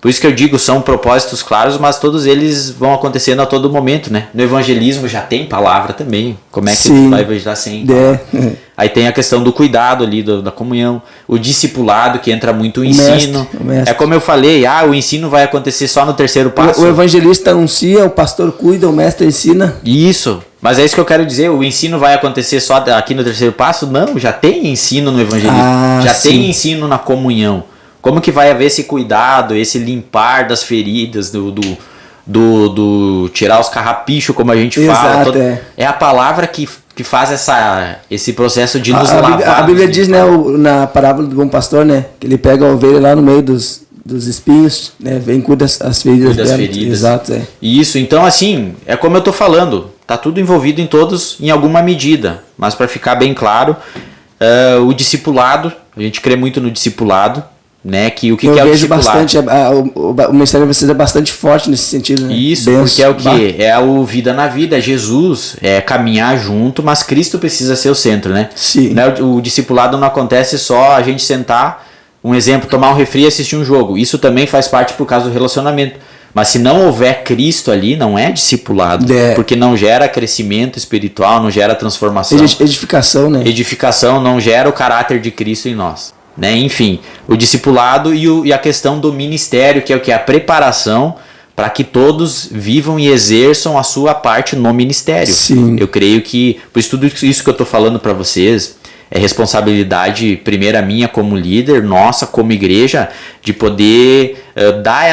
Por isso que eu digo, são propósitos claros, mas todos eles vão acontecendo a todo momento, né? No evangelismo já tem palavra também. Como é que você vai evangelizar sem palavra? Aí tem a questão do cuidado ali, da comunhão. O discipulado, que entra muito o ensino. Mestre. É como eu falei, o ensino vai acontecer só no terceiro passo. O evangelista anuncia, o pastor cuida, o mestre ensina. Isso. Mas é isso que eu quero dizer, o ensino vai acontecer só aqui no terceiro passo? Não, já tem ensino no evangelismo. Já tem ensino na comunhão. Como que vai haver esse cuidado, esse limpar das feridas, do tirar os carrapichos, como a gente fala. É a palavra que faz esse processo de nos lavar. A Bíblia diz, né, na parábola do bom pastor, né, que ele pega a ovelha lá no meio dos espinhos, né, vem e cuida as feridas dela. Exato, Isso, então assim, é como eu tô falando, tá tudo envolvido em todos em alguma medida, mas para ficar bem claro, o discipulado, a gente crê muito no discipulado, né? Que o que é o discipulado? Bastante, o ministério de vocês é bastante forte nesse sentido, né? Isso, porque é o que? É o vida na vida, Jesus, é caminhar junto, mas Cristo precisa ser o centro, né? Sim. Né? O discipulado não acontece só a gente sentar, um exemplo, tomar um refri e assistir um jogo. Isso também faz parte por causa do relacionamento. Mas se não houver Cristo ali, não é discipulado, porque não gera crescimento espiritual, não gera transformação. Edificação, né? Edificação não gera o caráter de Cristo em nós. Né? Enfim, o discipulado e a questão do ministério, que é o que? A preparação para que todos vivam e exerçam a sua parte no ministério. Sim. Eu creio que, por isso tudo isso que eu estou falando para vocês, é responsabilidade primeira minha como líder, nossa como igreja, de poder dar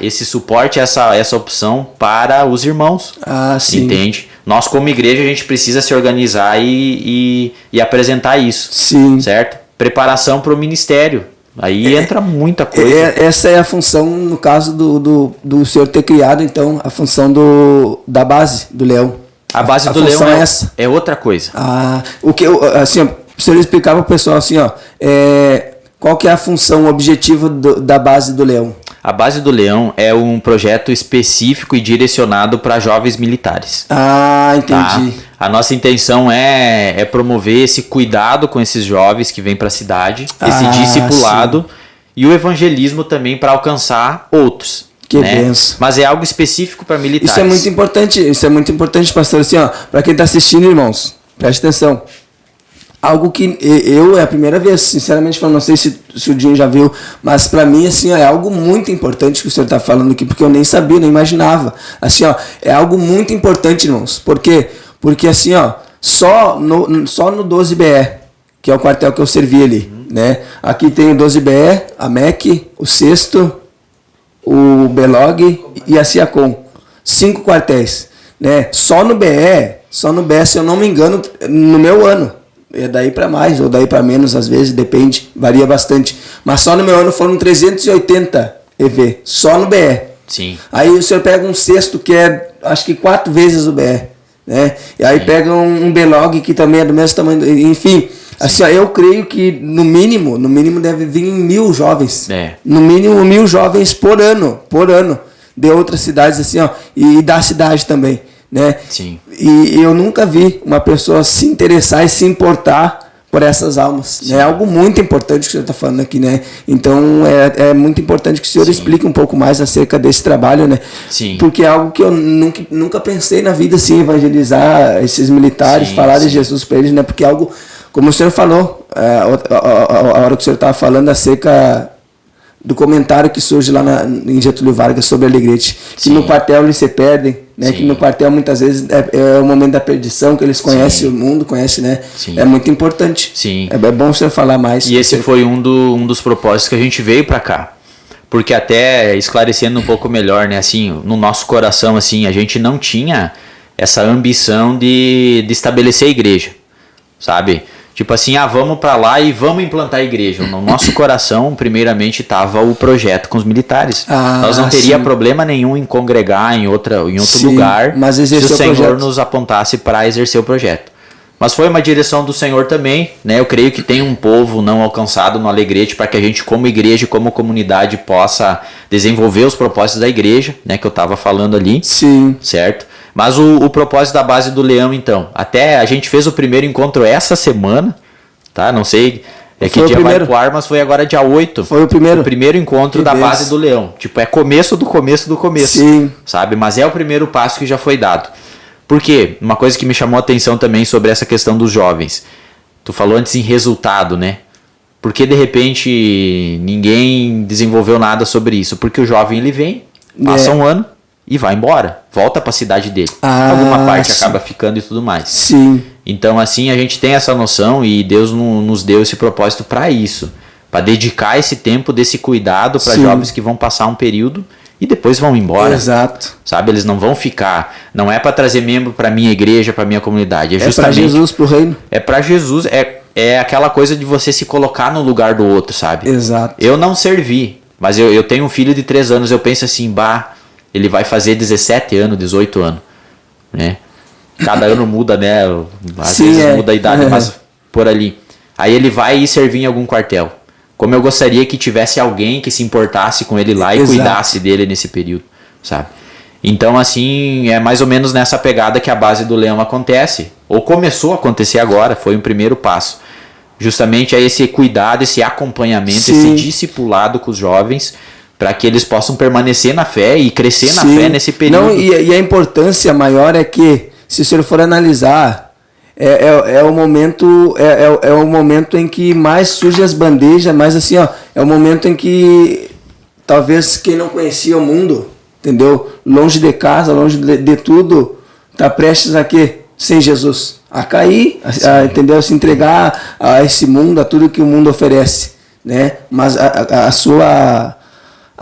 esse suporte, essa opção para os irmãos. Sim. Entende? Nós como igreja a gente precisa se organizar e apresentar isso. Sim. Certo? Preparação para o ministério. Aí entra muita coisa. Essa é a função, no caso do senhor ter criado, então, a função da base do leão. A base do leão é outra coisa. Assim, o senhor explicava para o pessoal assim, qual que é a função, o objetivo da base do leão? A base do Leão é um projeto específico e direcionado para jovens militares. Entendi. Tá? A nossa intenção é promover esse cuidado com esses jovens que vêm para a cidade, esse discipulado e o evangelismo também para alcançar outros. Que benção. Mas é algo específico para militares. Isso é muito importante, pastor. Assim, para quem está assistindo, irmãos, preste atenção. Algo que é a primeira vez, sinceramente falando, não sei se o Dinho já viu, mas para mim, assim, é algo muito importante que o senhor está falando aqui, porque eu nem sabia, nem imaginava. Assim, é algo muito importante, irmãos. Por quê? Porque, assim, só no 12BE, que é o quartel que eu servi ali, né? Aqui tem o 12BE, a MEC, o 6º, o BELOG e a CIACOM. 5 quartéis, né? Só no BE, se eu não me engano, no meu ano. É daí para mais, ou daí para menos, às vezes, depende, varia bastante. Mas só no meu ano foram 380 EV, só no BE. Sim. Aí o senhor pega um 6º que é, acho que 4 vezes o BE, né? E aí pega um BELOG que também é do mesmo tamanho, enfim. Sim. Assim, eu creio que no mínimo deve vir 1.000 jovens. No mínimo 1.000 jovens por ano, de outras cidades, assim, e da cidade também. Né? Sim. E eu nunca vi uma pessoa se interessar e se importar por essas almas. É algo muito importante que o senhor está falando aqui, né? Então é muito importante que o senhor explique um pouco mais acerca desse trabalho, né? Sim. Porque é algo que eu nunca pensei na vida, assim, evangelizar esses militares, falar de Jesus para eles, né? Porque é algo, como o senhor falou, a hora que o senhor estava falando acerca do comentário que surge lá em Getúlio Vargas sobre a Alegrete, que no quartel eles se perdem, né? Que no quartel muitas vezes é o momento da perdição, que eles conhecem o mundo, conhecem, né? Sim. É muito importante. Sim. É bom você falar mais. E esse foi um dos propósitos que a gente veio para cá, porque até esclarecendo um pouco melhor, né, assim, no nosso coração, assim, a gente não tinha essa ambição de estabelecer a igreja, sabe? Tipo assim, vamos para lá e vamos implantar a igreja. No nosso coração, primeiramente, estava o projeto com os militares. Nós não teria problema nenhum em congregar em outro lugar, mas se o Senhor nos apontasse para exercer o projeto. Mas foi uma direção do Senhor também, né? Eu creio que tem um povo não alcançado no Alegrete para que a gente, como igreja e como comunidade, possa desenvolver os propósitos da igreja, né? Que eu estava falando ali. Sim. Certo? Mas o propósito da base do Leão, então, até a gente fez o primeiro encontro essa semana, tá? Não sei que dia vai pro ar, mas foi agora dia 8. Foi o primeiro encontro da base do Leão. Tipo, é começo do começo. Sim. Sabe? Mas é o primeiro passo que já foi dado. Por quê? Uma coisa que me chamou a atenção também sobre essa questão dos jovens. Tu falou antes em resultado, né? Por que de repente ninguém desenvolveu nada sobre isso? Porque o jovem ele vem, passa um ano e vai embora. Volta para a cidade dele. Alguma parte acaba ficando e tudo mais. Sim. Então assim a gente tem essa noção e Deus nos deu esse propósito para isso. Para dedicar esse tempo desse cuidado para jovens que vão passar um período e depois vão embora. Exato. Sabe, eles não vão ficar. Não é para trazer membro para minha igreja, para minha comunidade. É para Jesus, para o reino. É para Jesus. É aquela coisa de você se colocar no lugar do outro, sabe? Exato. Eu não servi, mas eu tenho um filho de 3 anos. Eu penso assim, ele vai fazer 17 anos, 18 anos, né? Cada ano muda, né? Às vezes muda a idade, mas por ali. Aí ele vai ir servir em algum quartel. Como eu gostaria que tivesse alguém que se importasse com ele lá e cuidasse dele nesse período, sabe? Então, assim, é mais ou menos nessa pegada que a base do Leão acontece. Ou começou a acontecer agora, foi um primeiro passo. Justamente é esse cuidado, esse acompanhamento, esse discipulado com os jovens, para que eles possam permanecer na fé e crescer na fé nesse período. Não, e a importância maior é que, se o senhor for analisar, é o momento em que mais surgem as bandejas, mas assim, é o momento em que talvez quem não conhecia o mundo, entendeu? Longe de casa, longe de tudo, está prestes a quê? Sem Jesus. A cair, entendeu? A se entregar a esse mundo, a tudo que o mundo oferece, né? Mas a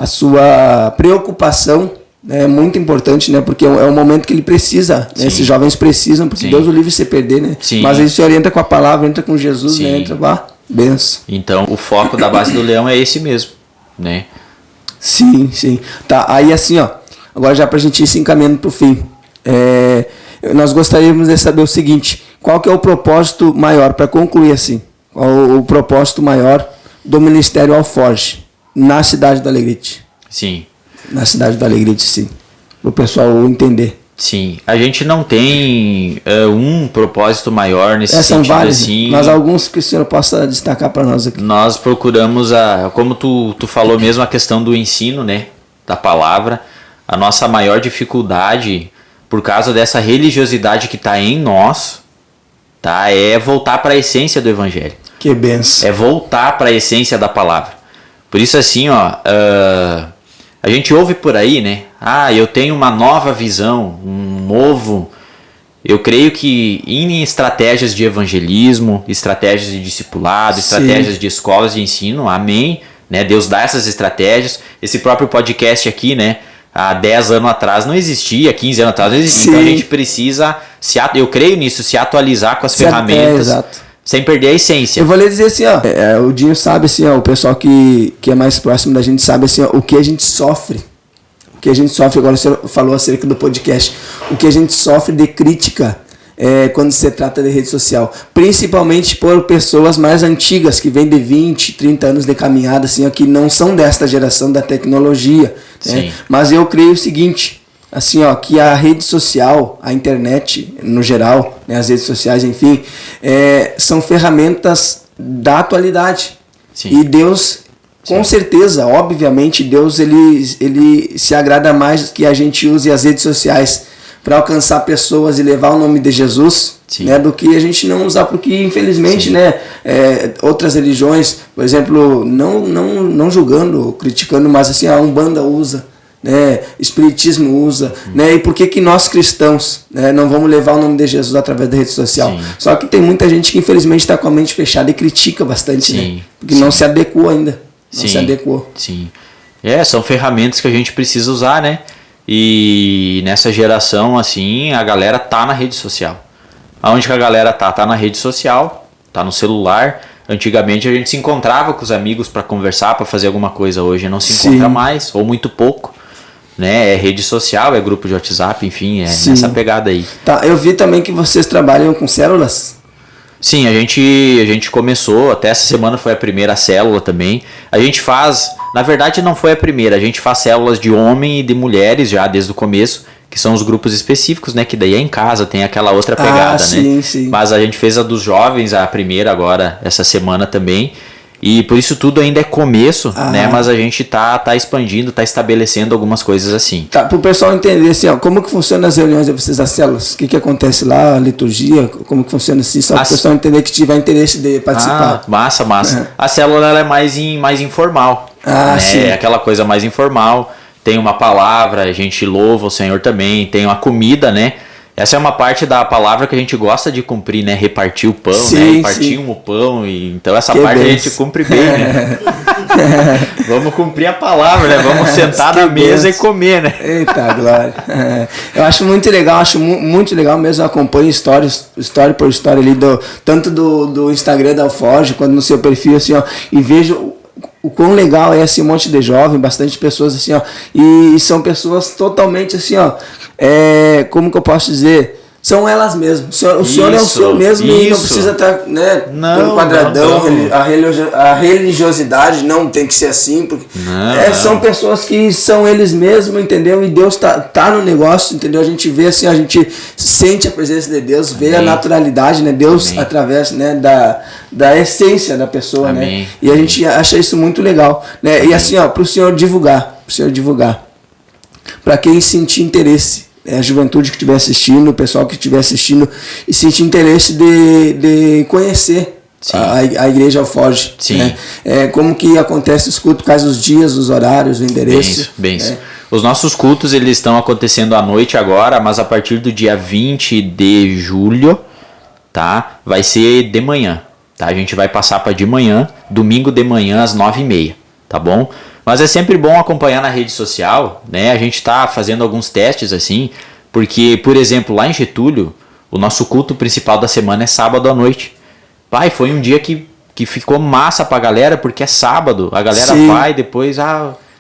sua preocupação é muito importante, né? Porque é um momento que ele precisa, né? Esses jovens precisam, porque Deus o livre de se perder, né? Sim. Mas aí se orienta com a palavra, entra com Jesus, né? Benção. Então, o foco da base do Leão é esse mesmo, né? Sim. Tá, aí assim, agora já pra gente ir se encaminhando pro fim. Nós gostaríamos de saber o seguinte, qual que é o propósito maior, para concluir assim, qual o propósito maior do Ministério Alforge na cidade do Alegrete? Sim. Na cidade do Alegrete, sim. Para o pessoal entender. Sim. A gente não tem um propósito maior nesse sentido. São vários, assim, mas alguns que o senhor possa destacar para nós aqui. Nós procuramos, como tu falou mesmo, a questão do ensino, né? Da palavra. A nossa maior dificuldade, por causa dessa religiosidade que está em nós, tá? É voltar para a essência do evangelho. Que benção. É voltar para a essência da palavra. Por isso assim, a gente ouve por aí, né? Eu tenho uma nova visão, um novo... Eu creio que em estratégias de evangelismo, estratégias de discipulado, estratégias de escolas de ensino, amém, né? Deus dá essas estratégias. Esse próprio podcast aqui, né? Há 10 anos atrás não existia, 15 anos atrás não existia. Então a gente precisa, eu creio nisso, se atualizar com as ferramentas. Exato. Sem perder a essência. Eu vou lhe dizer assim, o Dinho sabe assim, o pessoal que é mais próximo da gente sabe assim, o que a gente sofre. O que a gente sofre, agora o senhor falou acerca do podcast, o que a gente sofre de crítica quando se trata de rede social. Principalmente por pessoas mais antigas, que vêm de 20, 30 anos de caminhada, assim, que não são desta geração da tecnologia. Né? Mas eu creio o seguinte... Assim, que a rede social, a internet no geral, né, as redes sociais, enfim, são ferramentas da atualidade. Sim. E Deus, com certeza, obviamente, Deus ele se agrada mais que a gente use as redes sociais para alcançar pessoas e levar o nome de Jesus, né, do que a gente não usar, porque infelizmente, né, outras religiões, por exemplo, não julgando, criticando, mas assim, a Umbanda usa, né, Espiritismo usa, né, e por que nós cristãos, né, não vamos levar o nome de Jesus através da rede social? Só que tem muita gente que infelizmente está com a mente fechada e critica bastante, né, porque não se adequou ainda, se adequou. Sim. São ferramentas que a gente precisa usar, né? E nessa geração, assim, a galera tá na rede social. Aonde que a galera tá? Tá na rede social, tá no celular. Antigamente a gente se encontrava com os amigos para conversar, para fazer alguma coisa. Hoje não se encontra mais, ou muito pouco. Né? É rede social, é grupo de WhatsApp, enfim, nessa pegada aí. Tá, eu vi também que vocês trabalham com células. Sim, a gente começou, até essa semana foi a primeira célula também. A gente faz, na verdade não foi a primeira, a gente faz células de homem e de mulheres já desde o começo, que são os grupos específicos, né? Que daí é em casa, tem aquela outra pegada, né? Sim. Mas a gente fez a dos jovens, a primeira agora, essa semana também. E por isso tudo ainda é começo, né? Mas a gente tá expandindo, tá estabelecendo algumas coisas assim. Tá, pro pessoal entender assim, ó, como que funciona as reuniões de vocês das células? O que acontece lá, a liturgia, como que funciona assim, só para o pessoal entender que tiver interesse de participar. Massa. A célula ela é mais informal, né? Sim. É aquela coisa mais informal, tem uma palavra, a gente louva o Senhor também, tem uma comida, né? Essa é uma parte da palavra que a gente gosta de cumprir, né? Repartir o pão, né? Repartimos o pão. Então essa parte a gente cumpre bem, né? Vamos cumprir a palavra, né? Vamos sentar na mesa e comer, né? Eita, glória. Eu acho muito legal, muito legal mesmo. Eu acompanho história por história ali, tanto do Instagram da Alforge, quanto no seu perfil, assim, ó, e vejo o quão legal é assim, um monte de jovem, bastante pessoas assim, ó, e são pessoas totalmente assim, ó, como que eu posso dizer? São elas mesmas. O senhor é o senhor mesmo e não precisa estar, né, pelo quadradão. A religiosidade não tem que ser assim, porque são pessoas que são eles mesmos, entendeu? E Deus tá no negócio, entendeu? A gente vê assim, a gente sente a presença de Deus, vê a naturalidade, né? Deus através, né, da essência da pessoa, né? E a gente acha isso muito legal, né? E assim, ó, pro senhor divulgar, para quem sentir interesse, a juventude que estiver assistindo, o pessoal que estiver assistindo e sentir interesse de conhecer a Igreja Alforge. Né? Como que acontece os cultos, quais os dias, os horários, o endereço. Bem isso. Os nossos cultos eles estão acontecendo à noite agora, mas a partir do dia 20 de julho, tá? Vai ser de manhã. Tá? A gente vai passar para de manhã, domingo de manhã às 9h30, tá bom? Mas é sempre bom acompanhar na rede social, né? A gente está fazendo alguns testes assim, porque, por exemplo, lá em Getúlio, o nosso culto principal da semana é sábado à noite. Pai, foi um dia que ficou massa pra galera, porque é sábado, a galera vai depois,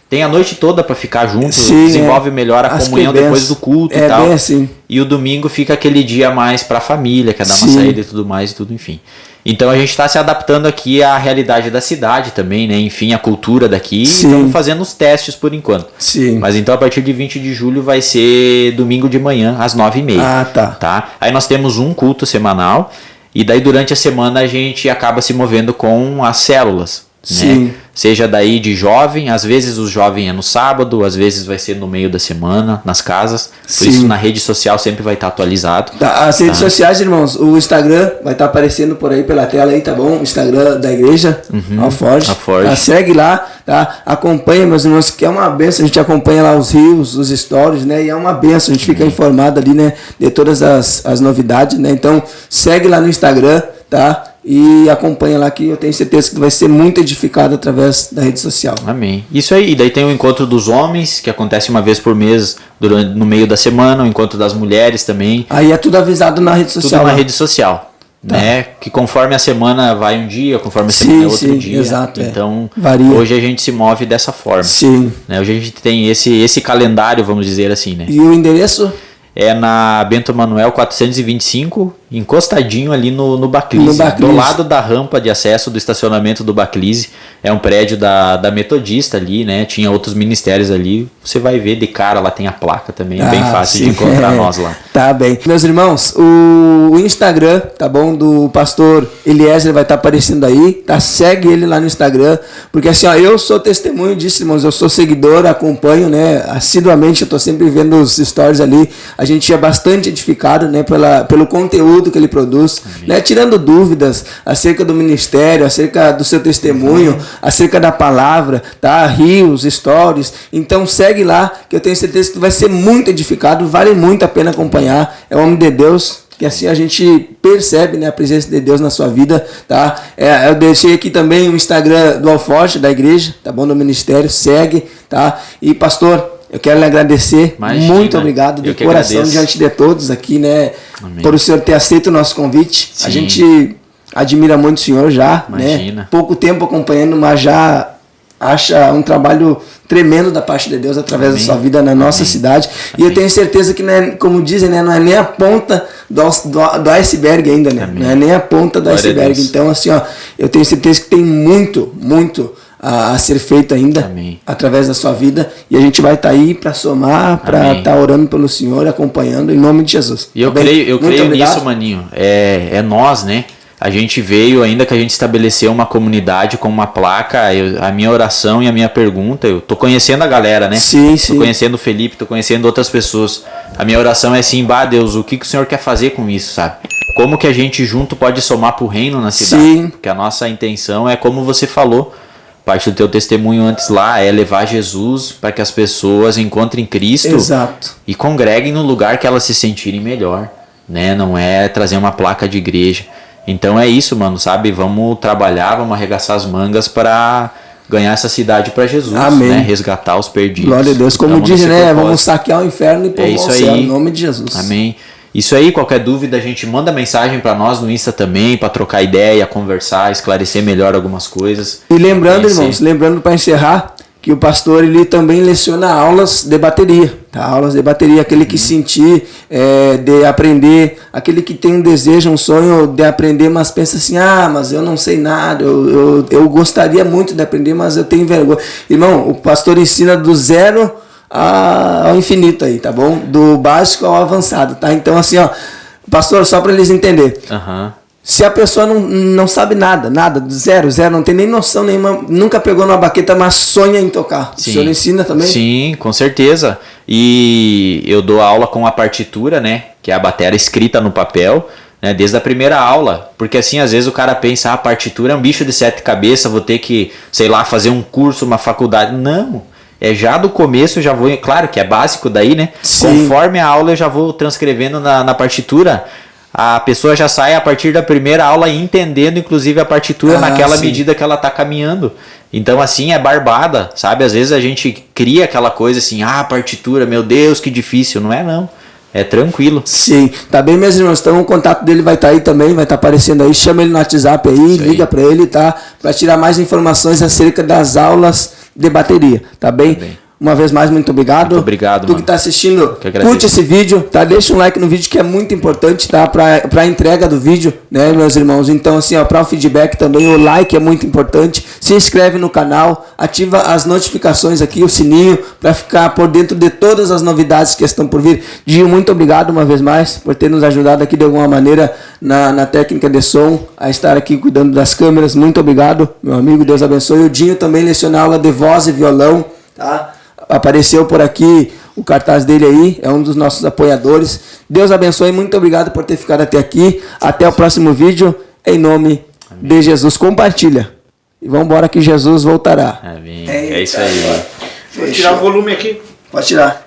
tem a noite toda para ficar junto, desenvolve melhor a comunhão depois do culto e tal. Bem assim. E o domingo fica aquele dia mais pra família, quer dar uma saída e tudo mais, e tudo, enfim. Então a gente está se adaptando aqui à realidade da cidade também, né? Enfim, a cultura daqui. Estamos fazendo os testes por enquanto. Mas então a partir de 20 de julho vai ser domingo de manhã, às 9h30. Tá? Aí nós temos um culto semanal. E daí durante a semana a gente acaba se movendo com as células. Né? Seja daí de jovem, às vezes o jovem é no sábado, às vezes vai ser no meio da semana, nas casas. Por isso na rede social sempre vai estar atualizado. As redes sociais, irmãos, o Instagram vai estar aparecendo por aí pela tela aí, tá bom? O Instagram da igreja, Alforge. Segue lá, tá? Acompanha, meus irmãos, que é uma benção. A gente acompanha lá os rios, os stories, né? E é uma benção, a gente fica informado ali, né? De todas as novidades, né? Então, segue lá no Instagram, tá? E acompanha lá, que eu tenho certeza que tu vai ser muito edificado através da rede social. Amém. Isso aí. E daí tem o encontro dos homens, que acontece uma vez por mês no meio da semana, o encontro das mulheres também. Aí é tudo avisado na rede social. Tudo na rede social. Né? Que conforme a semana vai um dia, conforme a semana é outro dia. Exato, então, varia. Hoje a gente se move dessa forma. Né? Hoje a gente tem esse calendário, vamos dizer assim, né? E o endereço? É na Bento Manuel 425, encostadinho ali no Baclise. Do lado da rampa de acesso do estacionamento do Baclise. É um prédio da Metodista ali, né? Tinha outros ministérios ali. Você vai ver de cara, lá tem a placa também. É bem fácil de encontrar nós lá. Tá bem. Meus irmãos, o Instagram, tá bom? Do pastor Eliezer vai estar aparecendo aí, tá? Segue ele lá no Instagram. Porque assim, ó, eu sou testemunho disso, irmãos. Eu sou seguidor, acompanho, né? Assiduamente, eu tô sempre vendo os stories ali. A gente é bastante edificado, né? Pelo conteúdo que ele produz, né? Tirando dúvidas acerca do ministério, acerca do seu testemunho, acerca da palavra, tá? Rios, stories. Então segue lá, que eu tenho certeza que tu vai ser muito edificado, vale muito a pena acompanhar. É um homem de Deus, que assim a gente percebe, né, a presença de Deus na sua vida, tá? Eu deixei aqui também o Instagram do Alforge, da igreja, tá bom? Do ministério, segue, tá? E pastor, eu quero lhe agradecer, muito obrigado de coração diante de todos aqui, né? Amém. Por o senhor ter aceito o nosso convite. Sim. A gente admira muito o senhor já, né? Pouco tempo acompanhando, mas já acha um trabalho tremendo da parte de Deus através da sua vida na nossa cidade. E eu tenho certeza que, né, como dizem, né, não é nem a ponta do iceberg ainda, né? Não é nem a ponta do iceberg. Então, assim, ó, eu tenho certeza que tem muito a ser feito ainda através da sua vida, e a gente vai estar aí para somar, para estar orando pelo Senhor, acompanhando em nome de Jesus. E eu creio nisso, maninho. É nós, né? A gente veio, ainda que a gente estabeleceu uma comunidade com uma placa, a minha oração e a minha pergunta, eu tô conhecendo a galera, né? Sim. Tô conhecendo o Felipe, tô conhecendo outras pessoas. A minha oração é assim, Deus, o que o Senhor quer fazer com isso, sabe? Como que a gente junto pode somar pro reino na cidade? Sim. Porque a nossa intenção é, como você falou, parte do teu testemunho antes lá, é levar Jesus para que as pessoas encontrem Cristo. Exato. E congreguem no lugar que elas se sentirem melhor, né? Não é trazer uma placa de igreja. Então é isso, mano, sabe? Vamos trabalhar, vamos arregaçar as mangas para ganhar essa cidade para Jesus, né? Resgatar os perdidos. Glória a Deus, como diz, né? Vamos saquear o inferno e povoar o céu, em nome de Jesus. Amém. Isso aí, qualquer dúvida, a gente manda mensagem para nós no Insta também, para trocar ideia, conversar, esclarecer melhor algumas coisas. E lembrando, irmãos, para encerrar, que o pastor ele também leciona aulas de bateria, tá? Aulas de bateria, aquele que sentir de aprender, aquele que tem um desejo, um sonho de aprender, mas pensa assim, mas eu não sei nada, eu gostaria muito de aprender, mas eu tenho vergonha. Irmão, o pastor ensina do zero ao infinito aí, tá bom? Do básico ao avançado, tá? Então assim, ó, pastor, só para eles entenderem. Se a pessoa não sabe nada, zero, não tem nem noção nenhuma, nunca pegou numa baqueta, mas sonha em tocar. Sim. O senhor ensina também? Sim, com certeza. E eu dou aula com a partitura, né? Que é a bateria escrita no papel, né? Desde a primeira aula. Porque assim, às vezes o cara pensa, a partitura é um bicho de 7 cabeças, vou ter que, sei lá, fazer um curso, uma faculdade. Não. Já do começo eu já vou, claro que é básico daí, né? Sim. Conforme a aula eu já vou transcrevendo na partitura. A pessoa já sai a partir da primeira aula entendendo, inclusive, a partitura naquela medida que ela está caminhando. Então, assim, é barbada, sabe? Às vezes a gente cria aquela coisa assim, partitura, meu Deus, que difícil. Não é, não. É tranquilo. Sim, tá bem, meus irmãos. Então o contato dele vai estar aí também, vai estar aparecendo aí. Chama ele no WhatsApp aí, liga para ele, tá? Para tirar mais informações acerca das aulas de bateria, tá bem? Uma vez mais, muito obrigado. Muito obrigado, Tu que está assistindo, curte esse vídeo, tá? Deixa um like no vídeo que é muito importante, tá? Para a entrega do vídeo, né, meus irmãos? Então, assim, ó, para o feedback também, o like é muito importante. Se inscreve no canal, ativa as notificações aqui, o sininho, para ficar por dentro de todas as novidades que estão por vir. Gil, muito obrigado uma vez mais por ter nos ajudado aqui de alguma maneira na técnica de som, a estar aqui cuidando das câmeras. Muito obrigado, meu amigo, Deus abençoe. O Dinho também leciona aula de voz e violão, tá? Apareceu por aqui o cartaz dele aí, é um dos nossos apoiadores. Deus abençoe, muito obrigado por ter ficado até aqui. Até o próximo vídeo, em nome de Jesus. Compartilha. E vamos embora que Jesus voltará. Amém. É isso aí. Vou tirar o volume aqui. Pode tirar.